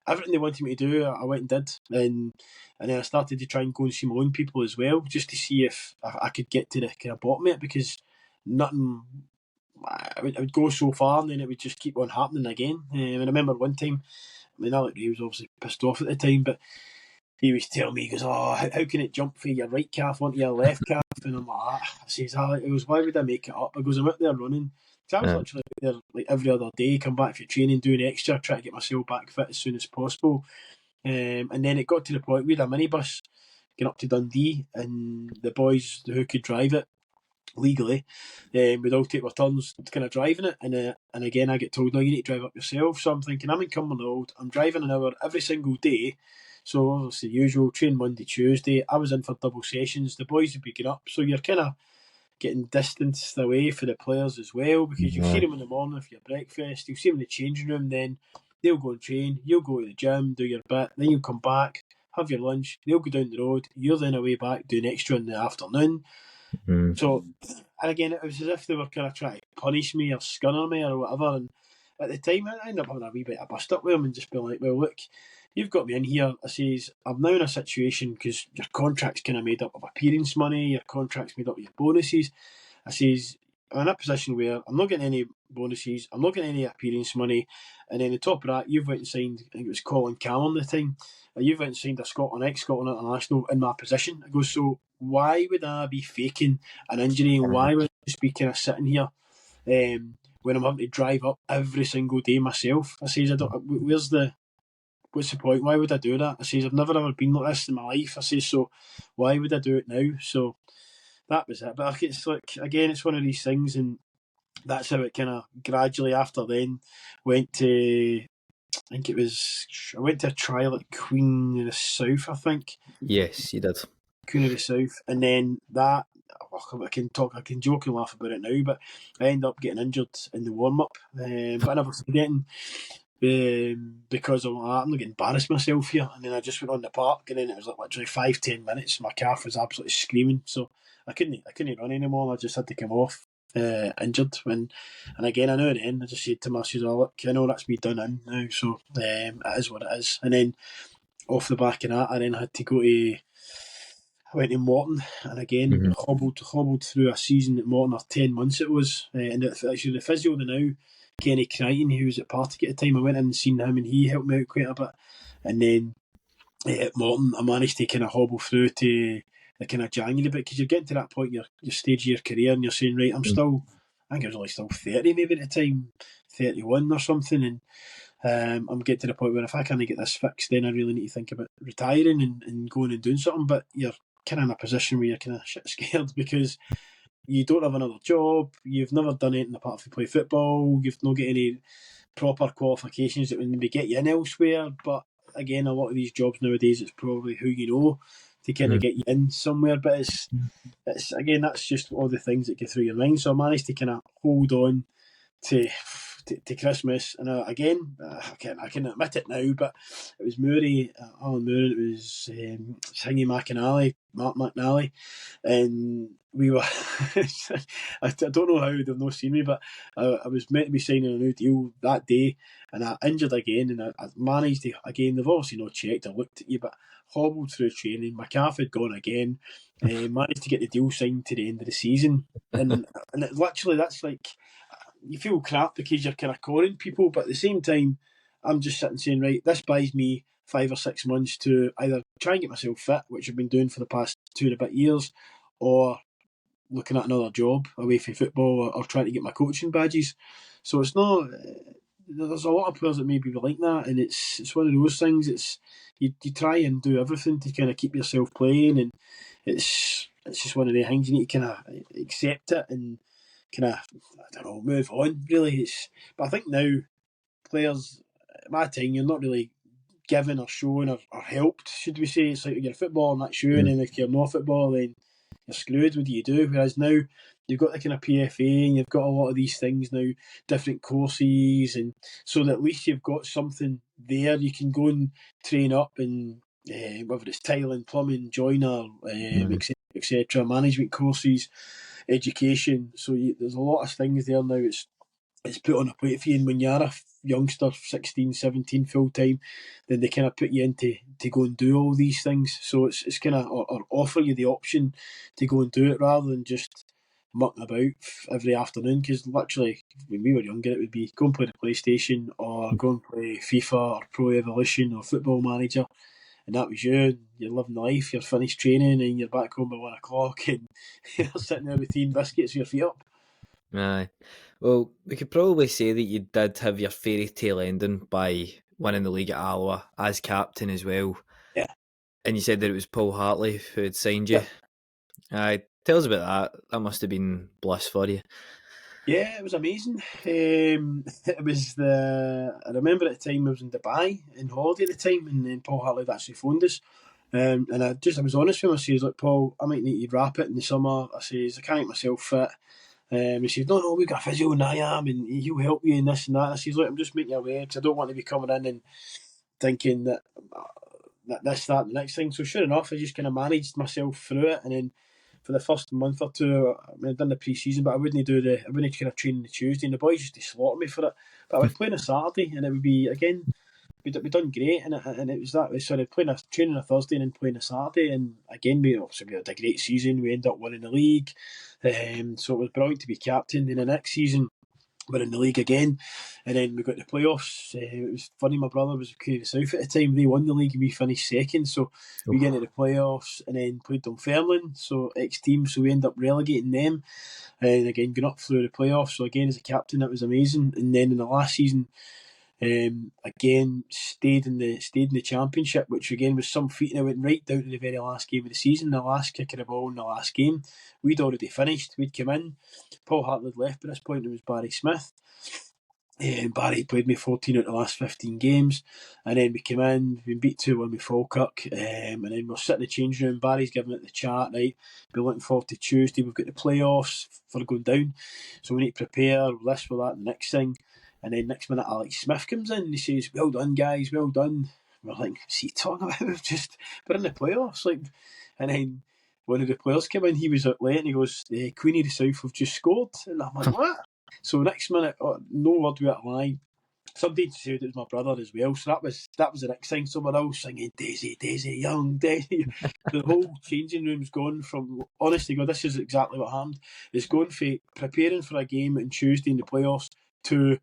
Everything they wanted me to do, I went and did. And then I started to try and go and see my own people as well, just to see if I could get to the kind of bottom of it, because nothing, I would go so far and then it would just keep on happening again. And I remember one time, I mean, Alec Ray was obviously pissed off at the time, but he was telling me, he goes, oh, how can it jump from your right calf onto your left calf? And I'm like, I says, Alec, he goes, why would I make it up? I goes, I'm out there running. So I was literally out there like every other day, come back for training, doing extra, try to get myself back fit as soon as possible. And then it got to the point we had a minibus going up to Dundee, and the boys who could drive it legally, we'd all take our turns kind of driving it. And again, I get told, no, you need to drive up yourself. So I'm thinking, I'm in Cumbernauld, I'm driving an hour every single day. So obviously the usual, train Monday, Tuesday. I was in for double sessions. The boys would be getting up. So you're kind of getting distanced away for the players as well, because you see them in the morning for your breakfast, you'll see them in the changing room, then they'll go and train, you'll go to the gym, do your bit, then you'll come back, have your lunch, they'll go down the road, you're then away back doing extra in the afternoon. So, and again, it was as if they were kind of trying to punish me or scunner me or whatever. And at the time, I ended up having a wee bit of bust up with them and just being like, well, look, you've got me in here. I says, I'm now in a situation because your contract's kind of made up of appearance money, your contract's made up of your bonuses. I says, I'm in a position where I'm not getting any bonuses, I'm not getting any appearance money, and then on top of that, you've went and signed, I think it was Colin Callum at the time, you've went and signed a ex-Scotland international in my position. I go, so why would I be faking an injury, and why would I just be kind of sitting here when I'm having to drive up every single day myself? I says, what's the point? Why would I do that? I says, I've never ever been like this in my life. I says, so why would I do it now? So that was it. But it's like, again, it's one of these things, and that's how it kind of gradually after then went to, I think it was, I went to a trial at Queen of the South, I think. Yes, you did. Queen of the South, and then that, I can joke and laugh about it now, but I ended up getting injured in the warm up, but I never said anything because I'm not going to embarrass myself here. And then I just went on the park, and then it was like literally 5-10 minutes. My calf was absolutely screaming, so I couldn't run anymore. I just had to come off injured. And again, I know at the end, I just said to myself, oh, look, I know that's me done in now, so it is what it is. And then off the back of that, I then had to go to. I went to Morton, and again hobbled through a season at Morton, or 10 months it was. And actually the physio now, Kenny Crichton, who was at Partick at the time, I went in and seen him, and he helped me out quite a bit. And then at Morton, I managed to kind of hobble through to the kind of January bit, because you're getting to that point, your stage of your career, and you're saying, right, I'm still, I think I was only still 30 maybe at the time, 31 or something, and I'm getting to the point where if I can't get this fixed, then I really need to think about retiring and going and doing something. But you're kind of in a position where you're kind of shit scared, because you don't have another job, you've never done anything apart from play football, you've not got any proper qualifications that would maybe get you in elsewhere. But again, a lot of these jobs nowadays, it's probably who you know to kind of get you in somewhere. But it's again, that's just all the things that go through your mind. So I managed to kind of hold on to to Christmas, and I can admit it now, but it was Alan Moore, it was Singy McAnally, Mark McNally, and we were. I don't know how they've not seen me, but I was meant to be signing a new deal that day, and I injured again, and I managed to again. They've obviously not checked or looked at you, but hobbled through training. My calf had gone again. Managed to get the deal signed to the end of the season, and literally that's like, you feel crap because you're kind of cornering people, but at the same time, I'm just sitting saying, right, this buys me 5 or 6 months to either try and get myself fit, which I've been doing for the past 2 and a bit years, or looking at another job away from football, or trying to get my coaching badges. So it's not. There's a lot of players that maybe be like that, and it's one of those things. It's you try and do everything to kind of keep yourself playing, and it's just one of the things you need to kind of accept it and kind of, I don't know, move on. Really, but I think now players at my time, you're not really given or shown or helped, should we say. It's like you're a footballer and that's you, and then if you're not a footballer, then you're screwed. What do you do? Whereas now you've got the kind of PFA, and you've got a lot of these things now, different courses, and so that at least you've got something there. You can go and train up, and whether it's tiling, plumbing, joiner, etc., management courses, education. So there's a lot of things there now. It's put on a plate for you, and when you're a youngster, 16, 17, full time, then they kind of put you into to go and do all these things. So it's kind of, or offer you the option to go and do it rather than just mucking about every afternoon. Because literally, when we were younger, it would be go and play the PlayStation, or go and play FIFA or Pro Evolution or Football Manager, and that was you. And you're living the life. You're finished training, and you're back home by 1 o'clock, and you're sitting there with tea and biscuits with your feet up. Aye. Well, we could probably say that you did have your fairy tale ending by winning the league at Alloa as captain as well. Yeah. And you said that it was Paul Hartley who had signed you. Aye. Tell us about that. That must have been bliss for you. Yeah, it was amazing. It was I remember at the time I was in Dubai in holiday at the time, and then Paul Hartley had actually phoned us. And I was honest with him. I says, look, Paul, I might need to wrap it in the summer. I says, I can't get myself fit. He says, no, we've got a physio and I am, and he'll help you in this and that. I says, look, I'm just making you aware because I don't want to be coming in and thinking that this, that, and the next thing. So sure enough, I just kind of managed myself through it, and then for the first month or two, I mean, I'd done the pre-season, but I wouldn't kind of train on the Tuesday, and the boys used to slaughter me for it. But I would play on a Saturday, and it would be, again, we'd done great, and it was that. Sorry, training on a Thursday and then playing a Saturday, and again, we had a great season. We ended up winning the league, so it was brilliant to be captain. In the next season, we're in the league again, and then we got the playoffs. It was funny, my brother was Queen of the South at the time. They won the league and we finished second, so we get into the playoffs and then played Dunfermline, so ex-team, so we end up relegating them, and again going up through the playoffs. So again, as a captain, that was amazing. And then in the last season, again stayed in the championship, which again was some feat, and I went right down to the very last game of the season, the last kick of the ball in the last game. We'd already finished, we'd come in, Paul Hartley had left by this point, it was Barry Smith. Barry played me 14 out of the last 15 games, and then we came in, we beat 2-1 with Falkirk, and then we're sitting in the change room, Barry's giving it the chat, right, we're looking forward to Tuesday, we've got the playoffs for going down, so we need to prepare this for that, the next thing. And then next minute, Alex Smith comes in and he says, well done, guys, well done. And we're like, what's he talking about? We're in the playoffs. And then one of the players came in, he was out late, and he goes, Queen of the South have just scored. And I'm like, what? So next minute, no word without a lie, somebody said it was my brother as well. So that was the next thing. So we're all singing, Daisy, Daisy, young Daisy. The whole changing room's gone from, honestly, God, this is exactly what happened. It's going from preparing for a game on Tuesday in the playoffs to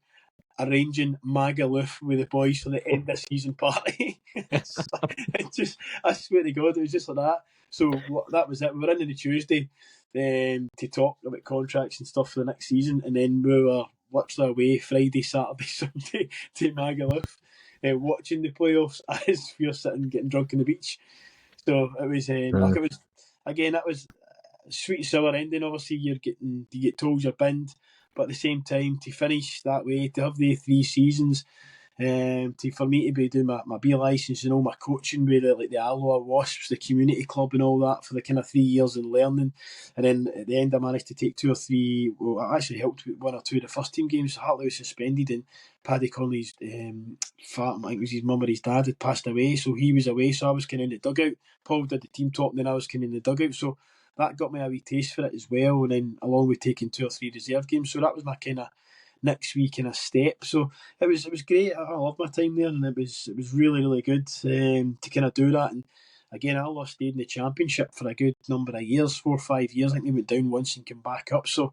arranging Magaluf with the boys for the end of season party. I swear to God, it was just like that. So that was it. We were in on the Tuesday to talk about contracts and stuff for the next season, and then we were literally away Friday, Saturday, Sunday to Magaluf, watching the playoffs as we were sitting getting drunk on the beach. So it was it was, again, that was a sweet sour ending. Obviously, you get told you're binned. But at the same time, to finish that way, to have the 3 seasons, for me to be doing my B licence and all my coaching with the Alloa Wasps, the community club and all that for the kind of 3 years in learning. And then at the end I managed to take 2 or 3, well I actually helped with 1 or 2 of the first team games. Hartley was suspended and Paddy Conley's I think it was his mum or his dad had passed away, so he was away, so I was kind of in the dugout. Paul did the team talk and then I was kind of in the dugout, so that got me a wee taste for it as well, and then along with taking 2 or 3 reserve games, so that was my kind of next week in a step. So it was great. I loved my time there, and it was really good to kind of do that. And again, Alloa stayed in the Championship for a good number of years, 4 or 5 years. I think they went down once and came back up. So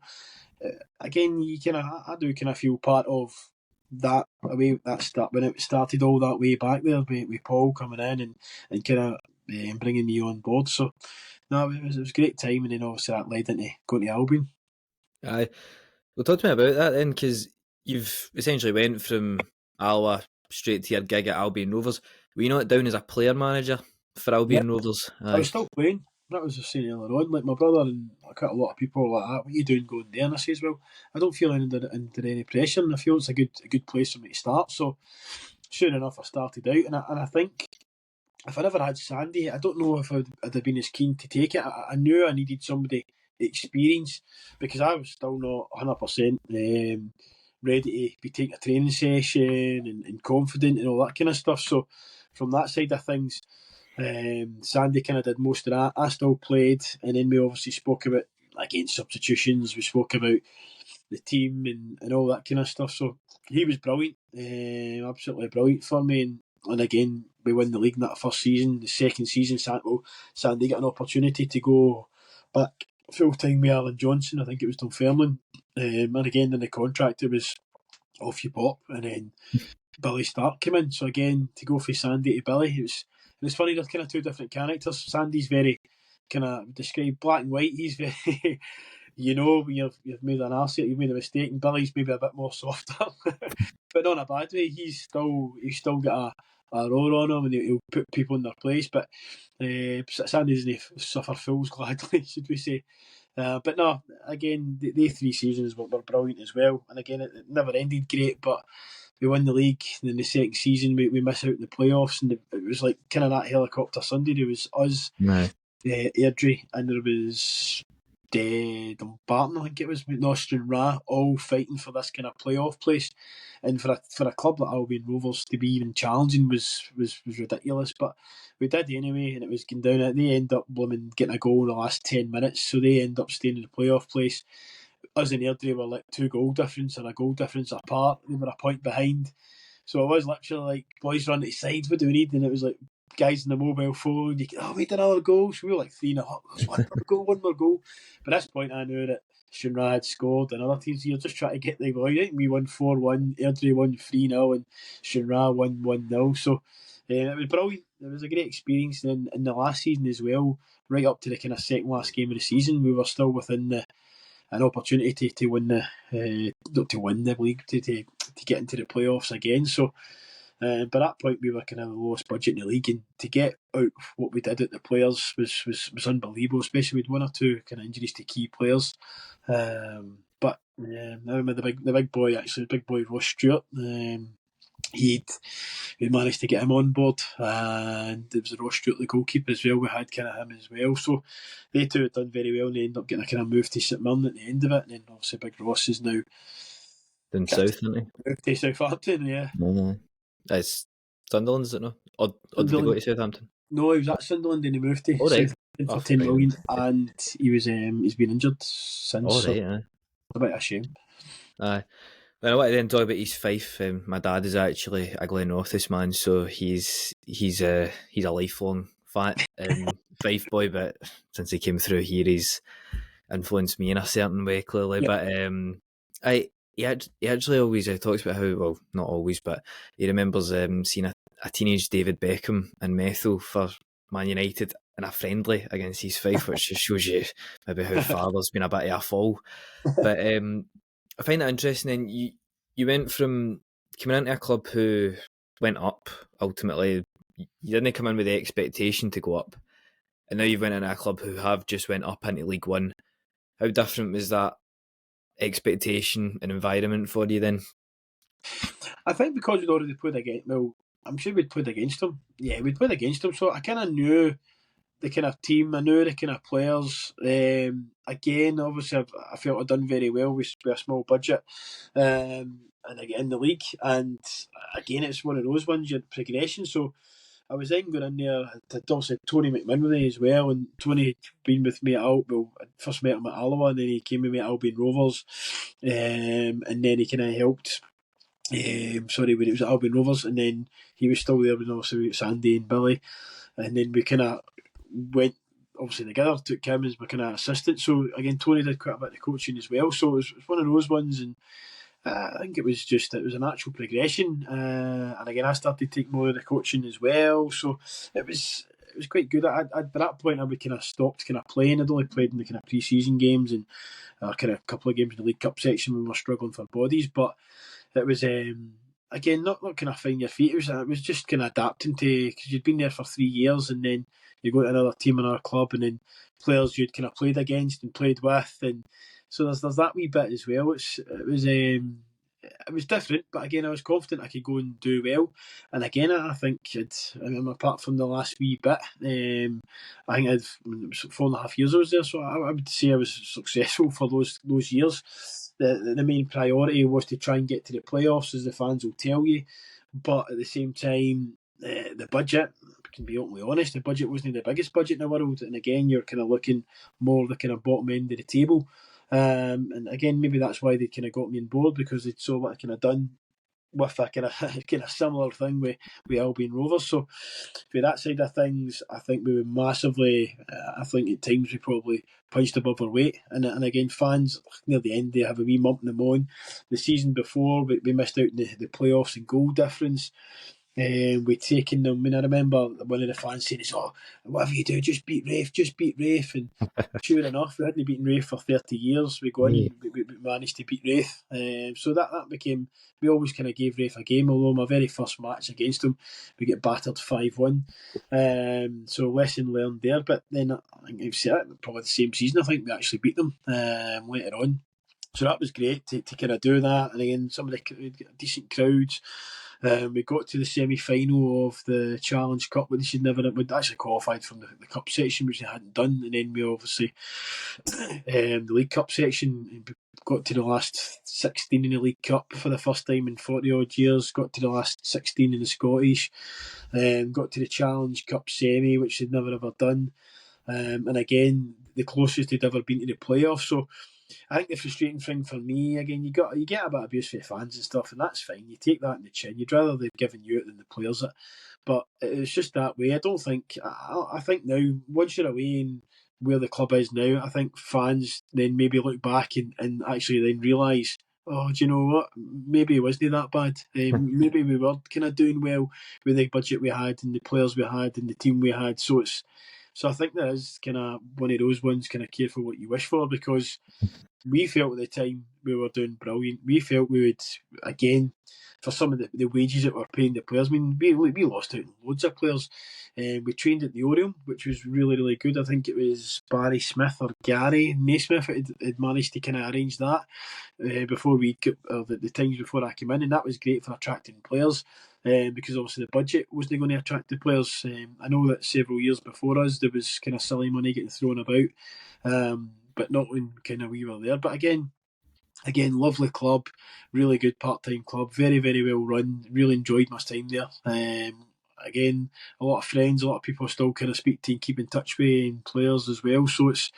again, I do kind of feel part of that away that start when it started all that way back there with Paul coming in and kind of bringing me on board. So no, it was a great time, and then obviously that led into going to Albion. Aye. Well, talk to me about that then, because you've essentially went from Alloa straight to your gig at Albion Rovers. Were you not down as a player manager for Albion Rovers? Aye. I was still playing. That was the saying earlier on. Like my brother and quite a lot of people were like that. What are you doing going there? And I says, well, I don't feel under any pressure, and I feel it's a good place for me to start. So, sure enough, I started out, and I think if I never had Sandy, I don't know if I'd have been as keen to take it. I knew I needed somebody experienced because I was still not 100% ready to be taking a training session and confident and all that kind of stuff. So from that side of things, Sandy kind of did most of that. I still played, and then we obviously spoke about again substitutions. We spoke about the team and all that kind of stuff. So he was brilliant, absolutely brilliant for me. And again, we won the league in that first season. The second season, Sandy got an opportunity to go back full time with Alan Johnson. I think it was Dunfermline. And again, in the contract, it was off you pop. And then Billy Stark came in. So again, to go from Sandy to Billy, it was funny. They're kind of 2 different characters. Sandy's very kind of described black and white. He's very, you've made an arse, you've made a mistake. And Billy's maybe a bit more softer, but not in a bad way. He's still got a roar on him, and he'll put people in their place. But Sandy doesn't suffer fools gladly, should we say? But no, again, the 3 seasons were brilliant as well. And again, it never ended great, but we won the league. And in the second season, we miss out in the playoffs, and it was like kind of that helicopter Sunday. There was us, Airdrie, and there was Dumbarton, I think it was, Nosy and Ra, all fighting for this kind of playoff place. And for a club like Albion Rovers to be even challenging was ridiculous. But we did anyway, and it was going down. They end up getting a goal in the last 10 minutes, so they end up staying in the playoff place. Us and Airdrie were like 2 goal difference or a goal difference apart. They were a point behind. So it was literally like, boys run to the sides, what do we need? And it was like, guys in the mobile phone, we did another goal. So we were like 3-0. One more goal. But at this point, I knew that Shinra had scored, and other teams, you're just trying to get the goal. I think we won 4-1, Airdrie won 3-0, and Shinra won 1-0. So it was brilliant. It was a great experience. And in the last season as well, right up to the kind of second last game of the season, we were still within an opportunity to win not to win the league, to get into the playoffs again. So by that point, we were kind of the lowest budget in the league, and to get out what we did at the players was unbelievable, especially with 1 or 2 kind of injuries to key players. But now the big boy Ross Stewart, he'd managed to get him on board, and it was Ross Stewart, the goalkeeper as well. We had kind of him as well, so they 2 had done very well, and they ended up getting a kind of move to St Mirren at the end of it. And then obviously Big Ross is now down south, isn't he? Moved to Southampton, yeah. No. It's Sunderland, is it no? Or did he go to Southampton? No, he was at Sunderland and he moved to Southampton for 10 million, and he's been injured since. Aye. It's a bit of a shame. Aye. Well, I want to then talk about East Fife. My dad is actually a Glenrothes man, so he's a lifelong Fife boy. But since he came through here, he's influenced me in a certain way, clearly. Yep. But he actually always talks about how, well, not always, but he remembers seeing a teenage David Beckham in Methil for Man United in a friendly against East Fife, which just shows you maybe how far there's been a bit of a fall. But I find it interesting. And you went from coming into a club who went up. Ultimately, you didn't come in with the expectation to go up, and now you've went into a club who have just went up into League One. How different was that expectation and environment for you then? I think because we'd already played against, well, I'm sure we'd played against them. Yeah, we'd played against them, so I kind of knew the kind of team. I knew the kind of players. Again, obviously, I felt I'd done very well with a small budget, and again in the league. And again, it's one of those ones you had progression. So I was then going in there to obviously Tony McMinley as well, and Tony had been with me at I first met him at Alloa, and then he came with me at Albion Rovers, and then he kind of helped. When it was at Albion Rovers, and then he was still there when obviously it was Andy and Billy, and then we kind of went obviously together, took him as my kind of assistant. So again, Tony did quite a bit of coaching as well. So it was one of those ones, and I think it was a natural progression. And again, I started to take more of the coaching as well. So it was quite good. At that point, I would kind of stopped kind of playing. I'd only played in the kind of pre-season games and kind of a couple of games in the League Cup section when we were struggling for bodies, but it was again not kind of finding your feet. It was just kind of adapting to, because you'd been there for 3 years, and then you go to another team, another club, and then players you'd kind of played against and played with, and so there's that wee bit as well. It was different, but again, I was confident I could go and do well. And again, I think apart from the last wee bit, I think it was 4.5 years I was there, so I would say I was successful for those years. The main priority was to try and get to the playoffs, as the fans will tell you, but at the same time, the budget, I can be openly honest, the budget wasn't the biggest budget in the world, and again, you're kind of looking more the kind of bottom end of the table. And again, maybe that's why they kind of got me on board, because they saw what I kind of done with a kind of similar thing with Albion Rovers. So for that side of things, I think we were massively. I think at times we probably punched above our weight, and again, fans near the end they have a wee mump in the moan. The season before, we missed out in the playoffs in goal difference. We'd taken them, and I remember one of the fans saying, "Oh, whatever you do, just beat Rafe." And sure enough, we hadn't beaten Rafe for 30 years. We go in, we managed to beat Rafe. So that became, we always kind of gave Rafe a game, although my very first match against them, we get battered 5-1. So lesson learned there. But then I think I've said it, probably the same season, I think we actually beat them later on. So that was great to kind of do that. And again, some of the decent crowds. We got to the semi-final of the Challenge Cup, which we'd actually qualified from the Cup section, which they hadn't done, and then we obviously the League Cup section, got to the last 16 in the League Cup for the first time in 40 odd years, got to the last 16 in the Scottish, got to the Challenge Cup semi, which they'd never ever done, and again the closest they'd ever been to the playoffs. So I think the frustrating thing for me, again, you get a bit of abuse for the fans and stuff, and that's fine. You take that in the chin. You'd rather they've given you it than the players it. But it's just that way. I don't think. I think now, once you're away and where the club is now, I think fans then maybe look back and actually then realise, oh, do you know what? Maybe it wasn't that bad. Maybe we were kind of doing well with the budget we had and the players we had and the team we had. So I think that is kind of one of those ones, kind of careful what you wish for, because we felt at the time we were doing brilliant. We felt we would, again, for some of the wages that we're paying the players. I mean, we lost out on loads of players. We trained at the Oriole, which was really, really good. I think it was Barry Smith or Gary Naismith had managed to kind of arrange that before the times before I came in, and that was great for attracting players. Because obviously the budget wasn't going to attract the players. I know that several years before us there was kind of silly money getting thrown about, but not when kind of we were there. But again, lovely club, really good part-time club, very, very well run. Really enjoyed my time there. Again, a lot of friends, a lot of people still kind of speak to and keep in touch with, and players as well. So it's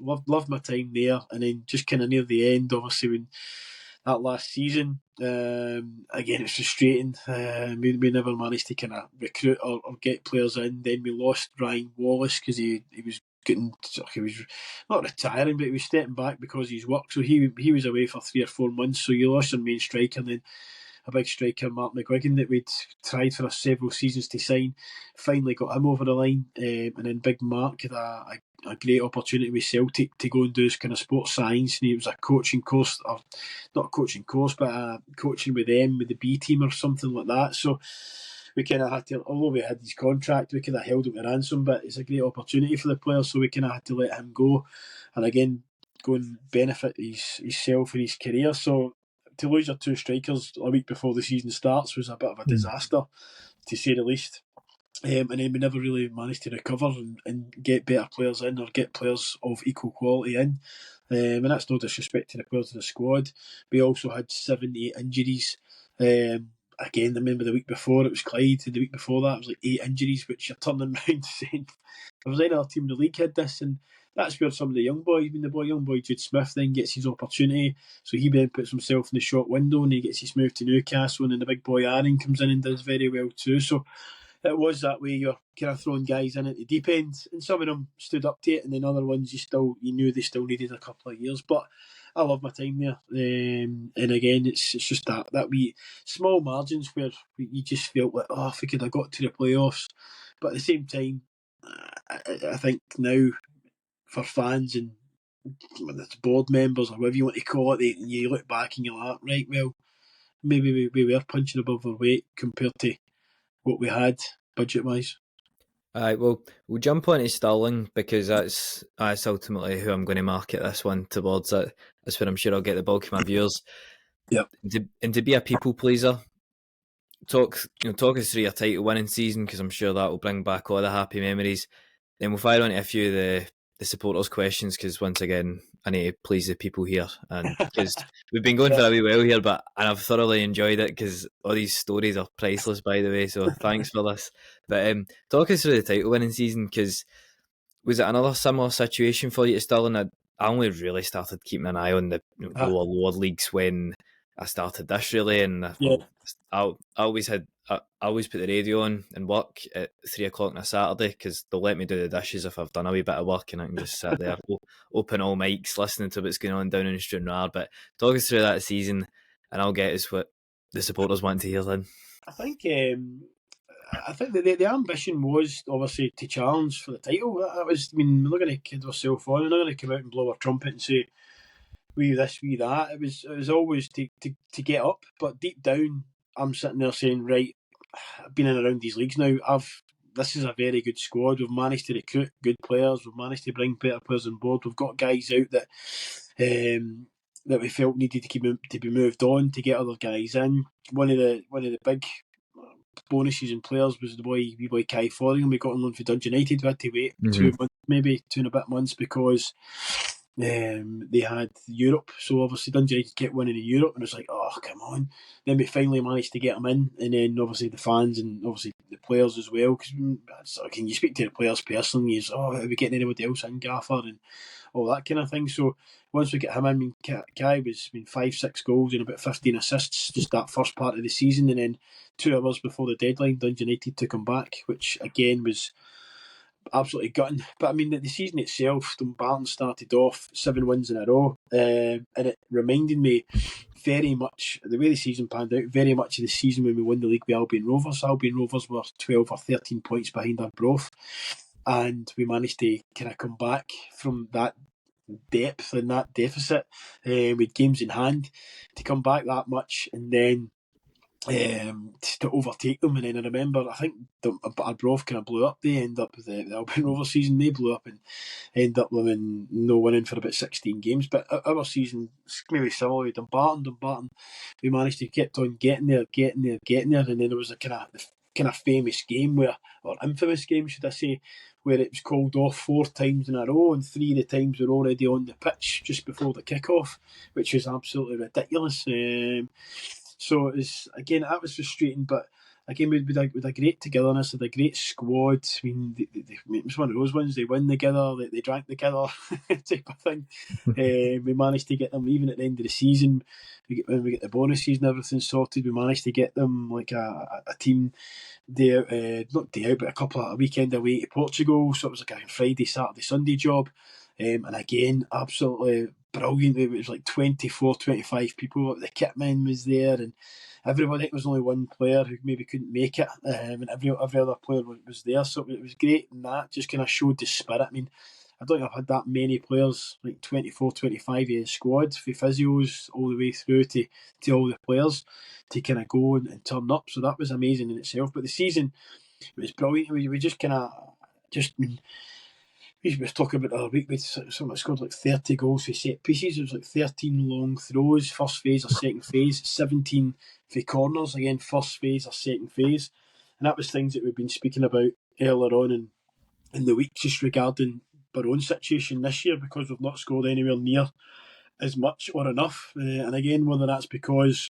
loved my time there. And then just kind of near the end, obviously when that last season, again it's frustrating. We never managed to kind of recruit or get players in. Then we lost Ryan Wallace because he was not retiring, but he was stepping back because of his work. So he was away for 3 or 4 months. So you lost your main striker, and then a big striker, Mark McGuigan, that we'd tried for several seasons to sign. Finally got him over the line, and then Big Mark had a great opportunity with Celtic to go and do his kind of sports science, and it was a coaching course, or not a coaching course, but coaching with them, with the B team or something like that. So we kind of had to, although we had his contract, we kind of held him to ransom, but it's a great opportunity for the player, so we kind of had to let him go, and again, go and benefit himself and his career. So to lose your 2 strikers a week before the season starts was a bit of a disaster, to say the least. And then we never really managed to recover and get better players in, or get players of equal quality in. And that's no disrespect to the players of the squad. We also had 7, 8 injuries. Again, I remember the week before it was Clyde, and the week before that it was like 8 injuries, which you're turning around saying, if there's any other team in the league had this, and that's where some of the young boys, young boy Jude Smith then gets his opportunity, so he then puts himself in the short window and he gets his move to Newcastle, and then the big boy Aaron comes in and does very well too. So it was that way. You're kind of throwing guys in at the deep end, and some of them stood up to it, and then other ones you knew they still needed a couple of years. But I love my time there, and again, it's just that wee small margins where you just felt like, oh, if we could have got to the playoffs. But at the same time, I think now for fans and when it's board members or whatever you want to call it, you look back and you're like, right, well, maybe we were punching above our weight compared to what we had budget-wise. Alright, well, we'll jump on to Stirling, because that's ultimately who I'm going to market this one towards. That's where I'm sure I'll get the bulk of my viewers. Yep. And to be a people pleaser, talk us through your title winning season, because I'm sure that will bring back all the happy memories. Then we'll fire on to a few of the supporters' questions, because once again, I need to please the people here, and because we've been going for a wee while here, and I've thoroughly enjoyed it, because all these stories are priceless, by the way. So thanks for this. But talk us through the title winning season, because was it another similar situation for you to Stirling? I only really started keeping an eye on the lower leagues when I started this, really, and I always put the radio on and work at 3 o'clock on a Saturday, because they'll let me do the dishes if I've done a wee bit of work, and I can just sit there, open all mics, listening to what's going on down in Stranraer. But talk us through that season, and I'll get us what the supporters want to hear then. I think the ambition was obviously to challenge for the title. That was, I mean, we're not going to kid ourselves on. We're not going to come out and blow our trumpet and say we this, we that. It was always to get up, but deep down, I'm sitting there saying, right, I've been in around these leagues now. This is a very good squad. We've managed to recruit good players. We've managed to bring better players on board. We've got guys out that that we felt needed to be moved on to get other guys in. One of the big bonuses and players was the wee boy Kai Fotheringham. We got him on for Dundee United. We had to wait 2 months, maybe 2 and a bit months, because they had Europe. So obviously Dundee United kept winning in Europe, and it was like, oh, come on. Then we finally managed to get him in, and then obviously the fans and obviously the players as well. Because can you speak to the players personally? Are we getting anybody else in, gaffer, and all that kind of thing. So once we get him in, Kai was 5-6 goals and about 15 assists just that first part of the season, and then 2 hours before the deadline, Dundee United took him back, which again was absolutely gutting. But I mean, the season itself, Dumbarton started off 7 wins in a row, and it reminded me very much, the way the season panned out, very much of the season when we won the league with Albion Rovers. Albion Rovers were 12 or 13 points behind Arbroath, and we managed to kind of come back from that depth and that deficit with games in hand to come back that much, and then to overtake them. And then I remember, I think Arbroath kind of blew up. They end up with the Albion Rovers season. They blew up and end up winning for about 16 games. But our season maybe similar with Dumbarton. We managed to keep on getting there, and then there was a kind of famous game or infamous game, should I say, where it was called off 4 times in a row, and 3 of the times were already on the pitch just before the kick-off, which was absolutely ridiculous. So it was, again, that was frustrating, but again, with a great togetherness, with a great squad. I mean, it was one of those ones, they win together, they drank together, type of thing. We managed to get them, even at the end of the season, when we get the bonus season, everything sorted, we managed to get them like a team day, not day out, but a weekend away to Portugal. So it was like a Friday, Saturday, Sunday job. And again, absolutely brilliant. It was like 24, 25 people. The kitman was there, and everybody. I think there was only one player who maybe couldn't make it, and every other player was there. So it was great, and that just kind of showed the spirit. I mean, I don't think I've had that many players, like 24, 25 in the squad, for physios all the way through to all the players, to kind of go and turn up. So that was amazing in itself. But the season was brilliant. We just kind of we was talking about the other week, we someone scored like 30 goals for set pieces. It was like 13 long throws, first phase or second phase, 17 for corners, again, first phase or second phase. And that was things that we've been speaking about earlier on in the week, just regarding our own situation this year, because we've not scored anywhere near as much or enough. And again, whether that's because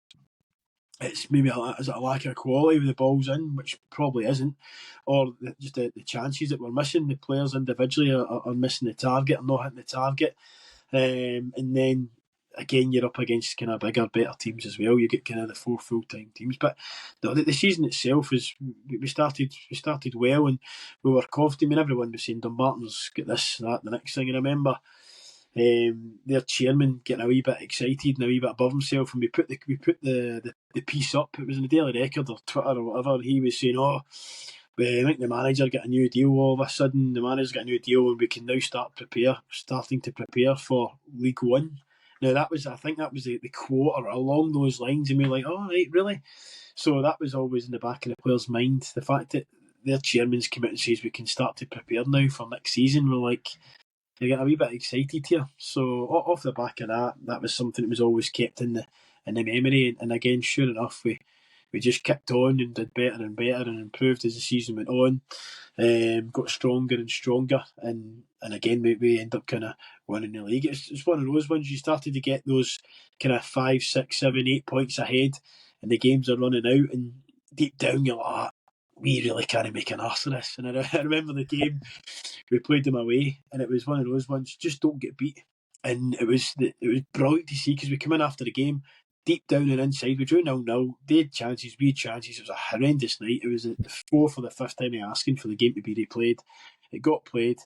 it's maybe is it a lack of quality with the balls in, which probably isn't, or just the chances that we're missing. The players individually are missing the target, or not hitting the target. And then again, you're up against kind of bigger, better teams as well. You get kind of the 4 full-time teams. But the season itself is we started well, and we were confident. I mean, everyone was saying Dumbarton's got this, that, the next thing. And I remember their chairman getting a wee bit excited and a wee bit above himself, and we put the piece up. It was in the Daily Record or Twitter or whatever. He was saying, "Oh, I think the manager got a new deal all of a sudden. The manager's got a new deal, and we can now starting to prepare for League One." Now I think that was the quote or along those lines, and we were like, "Oh, right, really?" So that was always in the back of the players' mind. The fact that their chairman's come out and says we can start to prepare now for next season, we're like, they get a wee bit excited here. So off the back of that was something that was always kept in the memory. And again, sure enough, we just kicked on and did better and better and improved as the season went on. Got stronger and stronger, and again we end up kind of winning the league. It's one of those ones you started to get those kind of 5, 6, 7, 8 points ahead, and the games are running out, and deep down you're like, "Ah, we really can't make an arse of this." And I remember the game we played them away, and it was one of those ones, just don't get beat. And it was brilliant to see, because we come in after the game, deep down and inside, we drew 0-0. They had chances, we had chances. It was a horrendous night. It was the 4th or the 5th time asking for the game to be replayed. It got played,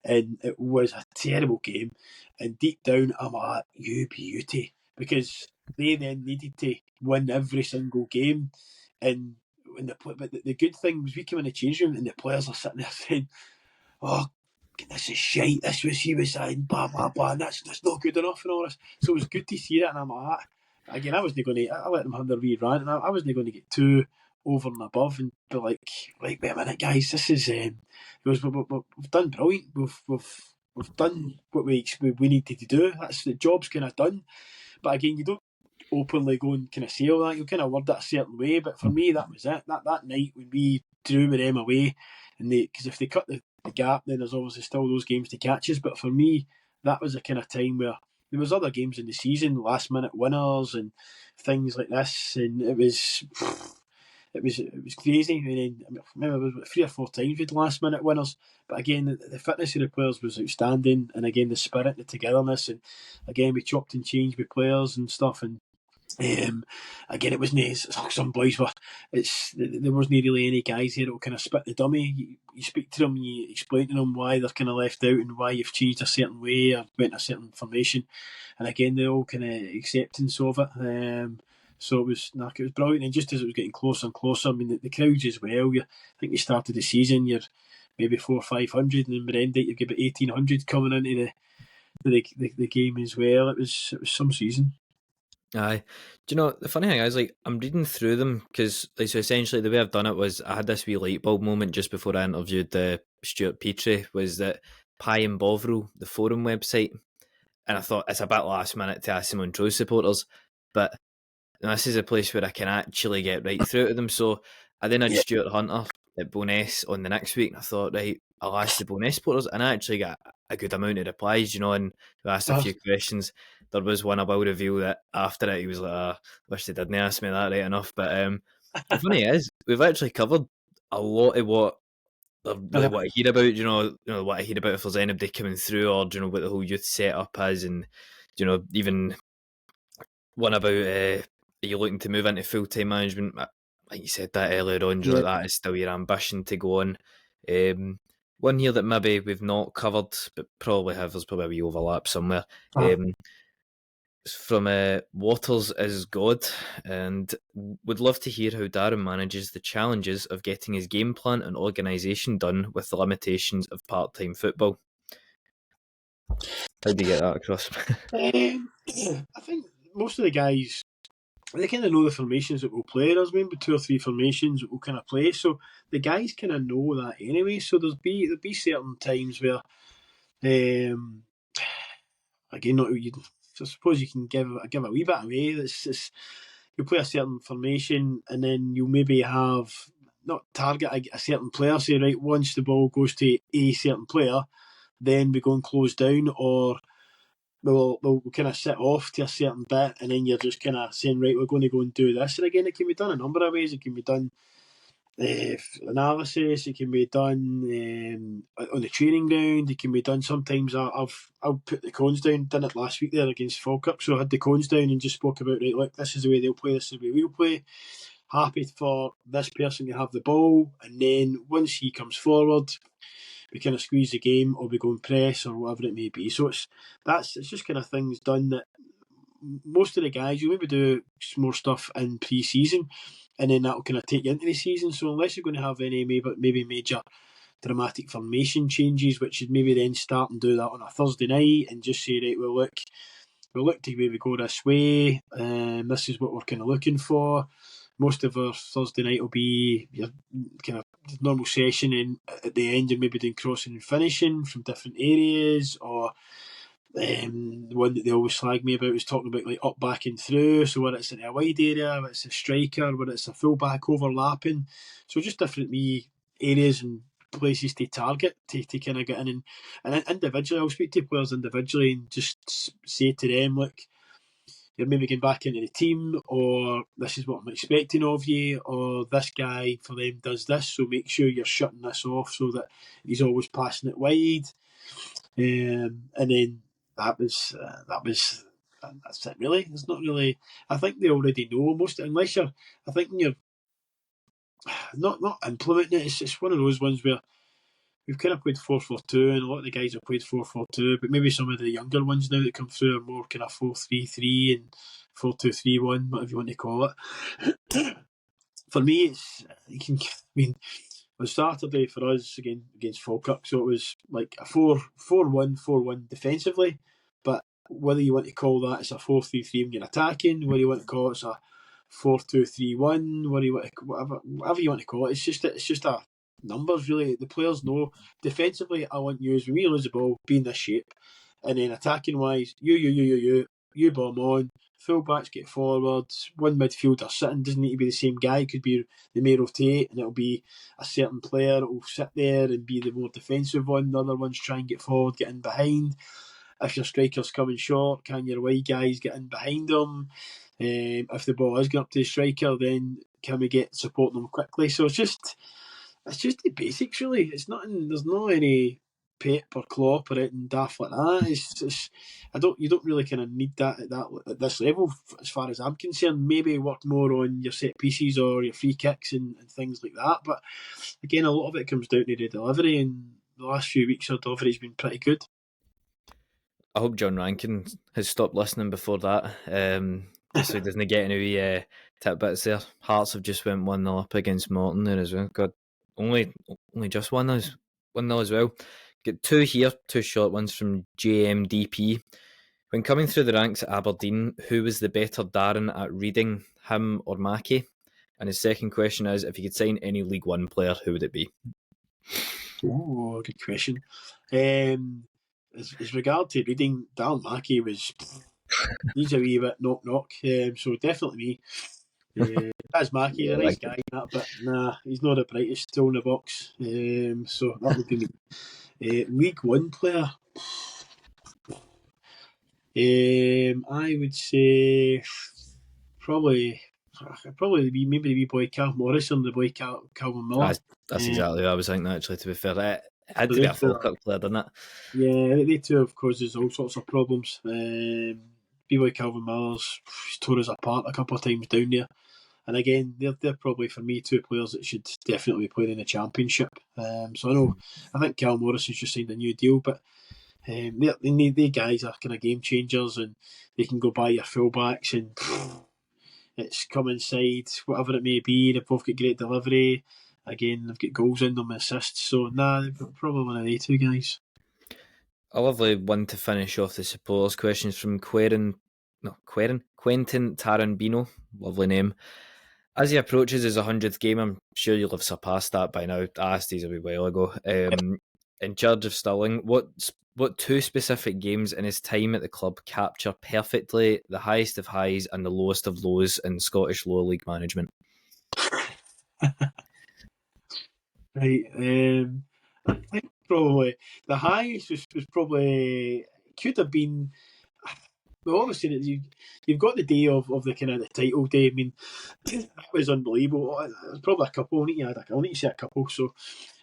and it was a terrible game. And deep down, I'm like, you beauty, because they then needed to win every single game. And but the good thing was, we came in the change room and the players are sitting there saying, "Oh, this is shite, this was he was saying, blah blah blah, and that's not good enough and all this." So it was good to see that, and I'm like, again, I wasn't going to, I let them have their wee rant, and I wasn't going to get too over and above and be like, "Right, wait a minute, guys, this is we've done brilliant, we've done what we needed to do. That's the job's kind of done." But again, you don't openly go and kind of say all that. You'll kind of word that a certain way. But for me, that was it. That night when we drew with them away, and because if they cut the gap, then there's obviously still those games to catch us. But for me, that was a kind of time where there was other games in the season, last minute winners and things like this, and it was crazy. I remember it was 3 or 4 times with last minute winners. But again, the fitness of the players was outstanding, and again the spirit, the togetherness, and again we chopped and changed with players and stuff. And again, it wasn't some boys were. There wasn't really any guys here that will kind of spit the dummy. You speak to them, and you explain to them why they're kind of left out and why you've changed a certain way or went a certain formation, and again they're all kind of acceptance of it. So it was brilliant. And just as it was getting closer and closer, I mean the crowds as well. I think you started the season, you're maybe 400 or 500, and then by the end of it you've got about 1800 coming into the game as well. It was some season. Aye. Do you know, the funny thing is, like, I'm reading through them, because, like, so essentially the way I've done it was, I had this wee light bulb moment just before I interviewed Stuart Petrie, was that Pie and Bovril, the forum website, and I thought it's a bit last minute to ask Montrose supporters, but this is a place where I can actually get right through to them. So I then had Stuart Hunter at Bo'ness on the next week, and I thought, right, I'll ask the Bo'ness supporters, and I actually got a good amount of replies, you know, and we asked a few questions. There was one, I will reveal that after it, he was like, I wish they didn't ask me that right enough. But the funny is, we've actually covered a lot of what they really want to hear about, you know, what I hear about if there's anybody coming through, or, you know, what the whole youth setup is, and, you know, even one about, are you looking to move into full-time management? I think you said that earlier on, you know, that is still your ambition to go on. One here that maybe we've not covered, but probably there's probably a wee overlap somewhere. From Waters is God, and would love to hear how Darren manages the challenges of getting his game plan and organisation done with the limitations of part-time football. How do you get that across? I think most of the guys, they kind of know the formations that we'll play. There's maybe 2 or 3 formations that we'll kind of play, so the guys kind of know that anyway. So there'll be certain times where Again, not I suppose you can give a wee bit away. You'll play a certain formation, and then you'll maybe have not target a certain player. Say, right, once the ball goes to a certain player, then we go and close down, or we'll kind of sit off to a certain bit, and then you're just kind of saying, right, we're going to go and do this. And again, it can be done a number of ways. It can be done analysis. It can be done on the training ground. It can be done sometimes. I'll put the cones down. Done it last week there against Falkirk. So I had the cones down and just spoke about, right, look, this is the way they'll play. This is the way we'll play. Happy for this person to have the ball, and then once he comes forward, we kind of squeeze the game, or we go and press, or whatever it may be. So it's just kind of things done that most of the guys, you maybe do more stuff in pre-season, and then that'll kind of take you into the season. So unless you're going to have any maybe major dramatic formation changes, which is maybe then start and do that on a Thursday night and just say, right, we'll look to maybe go this way, this is what we're kind of looking for. Most of our Thursday night will be your kind of normal session, and at the end you're maybe doing crossing and finishing from different areas, or the one that they always slag me about is talking about like up, back and through. So whether it's in a wide area, whether it's a striker, whether it's a full back overlapping. So just different wee areas and places to target to kind of get in. And individually, I'll speak to players individually and just say to them, look, you're maybe getting back into the team, or this is what I'm expecting of you, or this guy for them does this, so make sure you're shutting this off so that he's always passing it wide. And then that's it really. There's not really. I think they already know most. Unless you're, I think when you're not implementing it, it's just one of those ones where we've kind of played 4-4-2, and a lot of the guys have played 4-4-2, but maybe some of the younger ones now that come through are more kind of 4-3-3 and 4-2-3-1, whatever you want to call it. For me, it's it was Saturday for us against Falkirk, so it was like a 4-1-4-1 defensively, but whether you want to call that it's a 4-3-3 when you're attacking, whether you want to call it it's a 4-2-3-1, whatever you want to call it, it's just a numbers really. The players know defensively I want you, when we lose the ball, be in this shape, and then attacking wise, you bomb on, full backs get forward, one midfielder sitting, doesn't need to be the same guy, it could be they may rotate and it'll be a certain player that will sit there and be the more defensive one, the other ones try and get forward, get in behind. If your striker's coming short, can your wide guys get in behind them? If the ball is going up to the striker, then can we get support them quickly? So it's just the basics really. It's nothing. There's no any Pep or Klopp or anything daft like that. It's you don't really kind of need that at this level as far as I'm concerned. Maybe work more on your set pieces or your free kicks and things like that. But again, a lot of it comes down to the delivery, and the last few weeks our delivery's been pretty good. I hope John Rankin has stopped listening before that, so he doesn't get any tidbits there. Hearts have just went 1-0 up against Morton there as well. God, only just 1-0 as well. Get two here, two short ones from JMDP. When coming through the ranks at Aberdeen, who was the better Darren at reading, him or Mackie? And his second question is, if you could sign any League One player, who would it be? Oh, good question. As regard to reading, Darren Mackie he's a wee bit knock. So definitely me. That's Mackie, a nice guy, but nah, he's not the brightest tool in the box. So that would be me. League One player. I would say probably be maybe the wee boy Cal Morrison, the boy Calvin Miller. That's exactly what I was thinking, actually, to be fair. It had to be a Falkirk player, didn't it? Yeah, they two have caused all sorts of problems. B-boy Calvin Miller's tore us apart a couple of times down there. And again, they're probably, for me, two players that should definitely be playing in the Championship. So I think Cal Morrison's just signed a new deal, but they guys are kind of game changers, and they can go by your fullbacks and it's come inside, whatever it may be. They've both got great delivery. Again, they've got goals in them, assists. So, they're probably one of the two guys. A lovely one to finish off the supporters' questions from Quentin Tarambino. Lovely name. As he approaches his 100th game, I'm sure you'll have surpassed that by now. I asked these a wee while ago. in charge of Stirling, what two specific games in his time at the club capture perfectly the highest of highs and the lowest of lows in Scottish lower league management? Right. I think probably the highest was probably could have been. Well, obviously you've got the day of the kind of the title day. I mean, that was unbelievable. There's probably a couple. I'll need to say a couple. So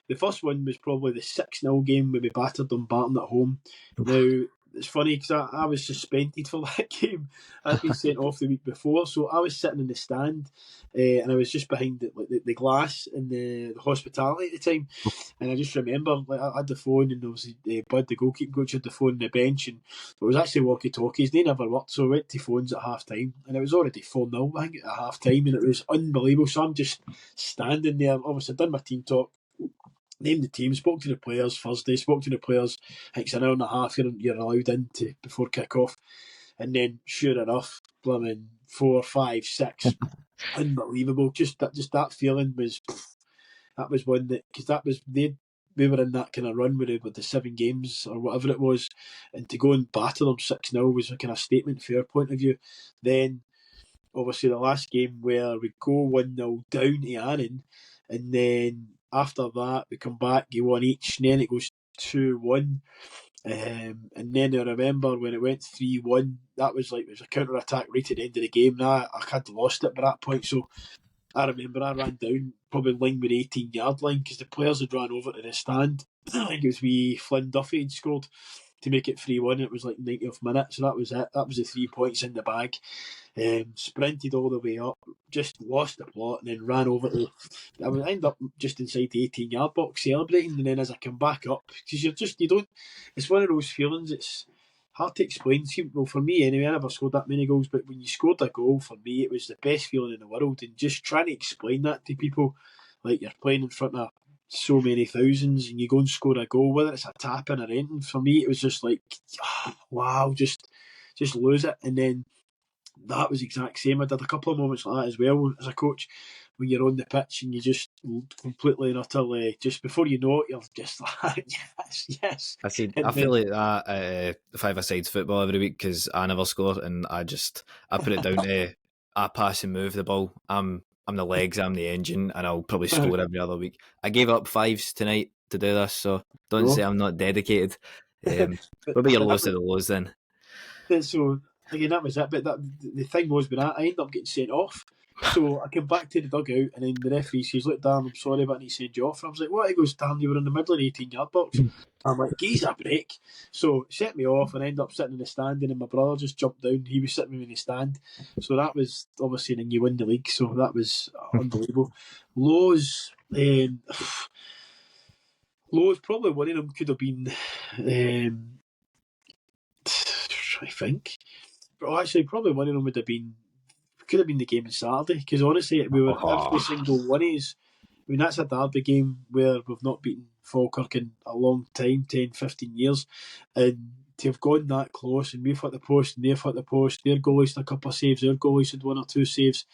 the first one was probably the 6-0 game where we battered Dumbarton at home. Now, it's funny because I was suspended for that game. I'd been sent off the week before, so I was sitting in the stand and I was just behind the glass in the hospitality at the time. And I just remember, I had the phone, and obviously Bud, the goalkeeper coach, had the phone on the bench, and it was actually walkie-talkies. They never worked, so I went to phones at half-time, and it was already 4-0, I think, at half-time, and it was unbelievable. So I'm just standing there, obviously done my team talk, named the team, spoke to the players Thursday, spoke to the players. I think it's an hour and a half you're allowed into before kick-off. And then, sure enough, blooming 4, 5, 6, unbelievable. Just that feeling was, that was one that, because that was, we were in that kind of run with the 7 games or whatever it was, and to go and batter them 6-0 was a kind of statement from our point of view. Then, obviously, the last game where we go 1-0 down to Annan, and then after that we come back, you won each, and then it goes 2-1. And then I remember when it went 3-1, that was like, it was a counter attack right at the end of the game. Now I had lost it by that point, so I remember I ran down probably line with 18-yard line because the players had run over to the stand. I think it was Flynn Duffy had scored to make it 3-1. It was like 90th minute, so that was it. That was the 3 points in the bag. Sprinted all the way up, just lost the plot, and then ran over to. I would end up just inside the 18-yard box celebrating, and then as I come back up, because you don't. It's one of those feelings. It's hard to explain. Well, for me anyway, I never scored that many goals, but when you scored a goal, for me, it was the best feeling in the world, and just trying to explain that to people, like you're playing in front of so many thousands, and you go and score a goal, whether it's a tap in or anything. For me, it was just like, wow, just lose it, and then. That was the exact same. I did a couple of moments like that as well as a coach when you're on the pitch and you just completely and utterly, just before you know it, you're just like, yes. I see. And I then, feel like that five-a-sides football every week because I never score, and I put it down to I pass and move the ball. I'm the legs, I'm the engine, and I'll probably score every other week. I gave up 5s tonight to do this, so don't say I'm not dedicated. What about your lowest of the lows then? so again, that was it. But the thing was, when I ended up getting sent off, so I came back to the dugout, and then the referee says, "Look, Darren, I'm sorry, but I need to send you off." And I was like, "What?" He goes, "Darren, you were in the middle of the 18-yard box." I'm like, "Geez, a break." So set me off, and I ended up sitting in the stand, and then my brother just jumped down. He was sitting with me in the stand. So that was obviously, then you win the league. So that was unbelievable. Lows. Lows, probably one of them could have been. I think. But actually, probably one of them could have been the game on Saturday, because honestly, we were every single one is. I mean, that's a derby game where we've not beaten Falkirk in a long time, 10, 15 years, and to have gone that close, and we've hit the post and they've hit the post, their goalies had a couple of saves, their goalies had 1 or 2 saves,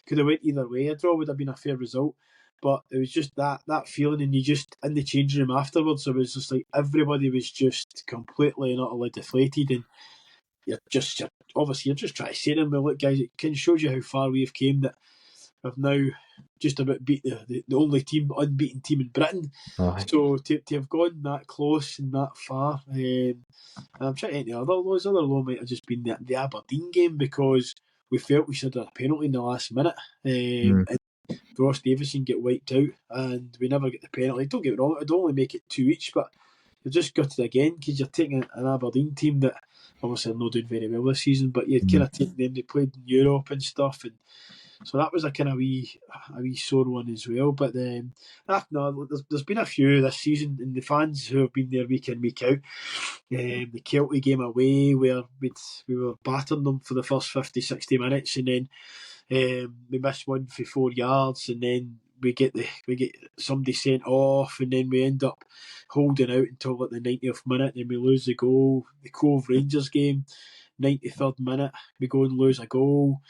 could have went either way. A draw would have been a fair result, but it was just that feeling, and you just, in the changing room afterwards, it was just like everybody was just completely and utterly deflated, and you're just trying to say to them, well, look, guys, it kind of shows you how far we've came, that we've now just about beat the only unbeaten team in Britain. So to have gone that close and that far, and I'm trying to think the other low might have just been the Aberdeen game, because we felt we should have a penalty in the last minute, and Ross Davison get wiped out, and we never get the penalty. Don't get me wrong, it'd only make it 2 each, but you're just gutted again because you're taking an Aberdeen team that obviously are not doing very well this season, but you'd kind of take them. They played in Europe and stuff, and so that was a kind of wee sore one as well. But there's been a few this season, and the fans who have been there week in, week out. The Kelty game away, where we were battering them for the first 50, 60 minutes, and then we missed one for 4 yards, and then we get somebody sent off, and then we end up holding out until like the 90th minute, and then we lose the goal. The Cove Rangers game, 93rd minute, we go and lose a goal.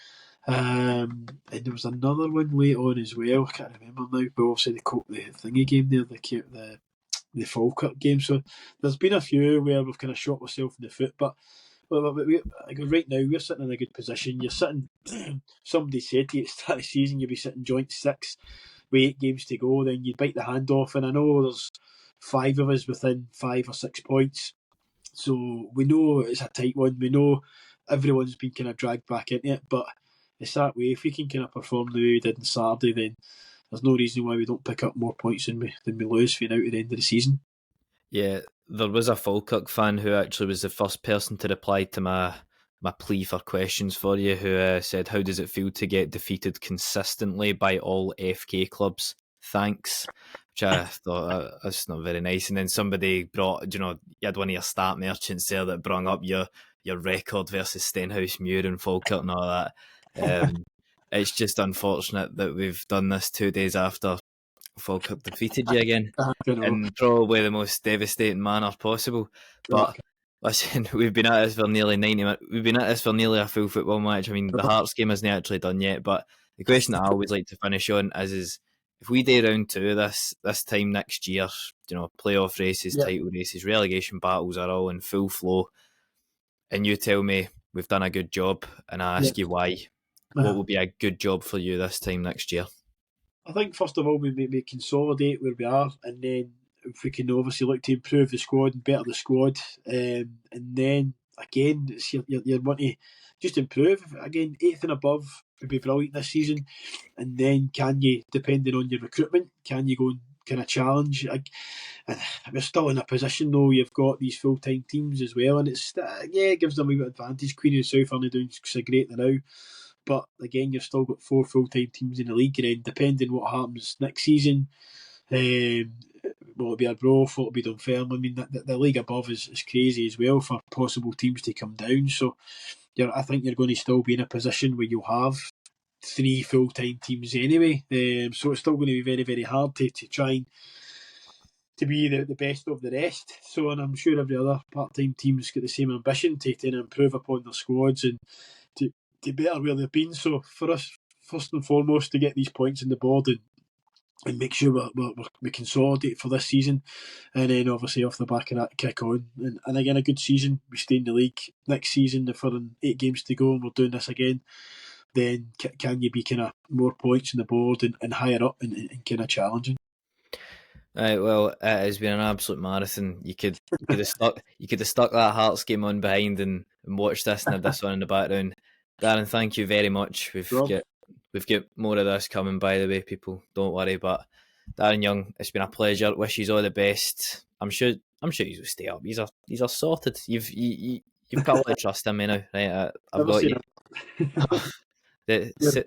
And there was another one late on as well. I can't remember now, but obviously the thingy game there, the the Falkirk game. So there's been a few where we've kind of shot ourselves in the foot, but right now we're sitting in a good position. You're sitting. Somebody said to you at the start of the season you'd be sitting joint 6 with 8 games to go. Then you'd bite the hand off, and I know there's 5 of us within 5 or 6 points. So we know it's a tight one. We know everyone's been kind of dragged back into it, but it's that way. If we can kind of perform the way we did on Saturday, then there's no reason why we don't pick up more points than we lose for now at the end of the season. Yeah, there was a Falkirk fan who actually was the first person to reply to my plea for questions for you, who said, "How does it feel to get defeated consistently by all FK clubs? Thanks." Which I thought, that's not very nice. And then somebody brought, you had one of your start merchants there that brought up your record versus Stenhousemuir and Falkirk and all that. It's just unfortunate that we've done this 2 days after Falkirk defeated you again in probably the most devastating manner possible. But listen, we've been at this for nearly 90 minutes. We've been at this for nearly a full football match. I mean, the Hearts game isn't actually done yet, but the question that I always like to finish on is if we do round 2 of this time next year, playoff races, title races, relegation battles are all in full flow, and you tell me we've done a good job, and I ask you why, what will be a good job for you this time next year? I think first of all we consolidate where we are, and then if we can obviously look to improve the squad and better the squad, and then again you want to just improve again. 8th and above would be brilliant this season, and then can you, depending on your recruitment, can you go and kind of challenge? And we're still in a position though. You've got these full-time teams as well, and it gives them a bit of advantage. Queen of the South aren't doing so great now. But again, you've still got 4 full-time teams in the league, and then depending what happens next season, will it be Arbroath, will it be Dunfermline? I mean, the league above is crazy as well for possible teams to come down. So I think you're going to still be in a position where you'll have 3 full-time teams anyway. So it's still going to be very, very hard to try and to be the best of the rest. So, and I'm sure every other part-time team's got the same ambition to improve upon their squads and to better where they've been. So for us, first and foremost, to get these points on the board and make sure we consolidate for this season, and then obviously off the back of that, kick on. And again, a good season. We stay in the league next season. If we're in 8 games to go and we're doing this again, then can you be kind of more points on the board and higher up and kind of challenging? Right, well, it has been an absolute marathon. You could have stuck that Hearts game on behind and watched this and had this on in the background. Darren, thank you very much. We've got more of this coming, by the way, people. Don't worry. But Darren Young, it's been a pleasure. Wish you all the best. I'm sure you will stay up. These are sorted. You've got a lot of trust in me now, right? I've got you.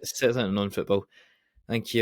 Citizen non-football. Thank you.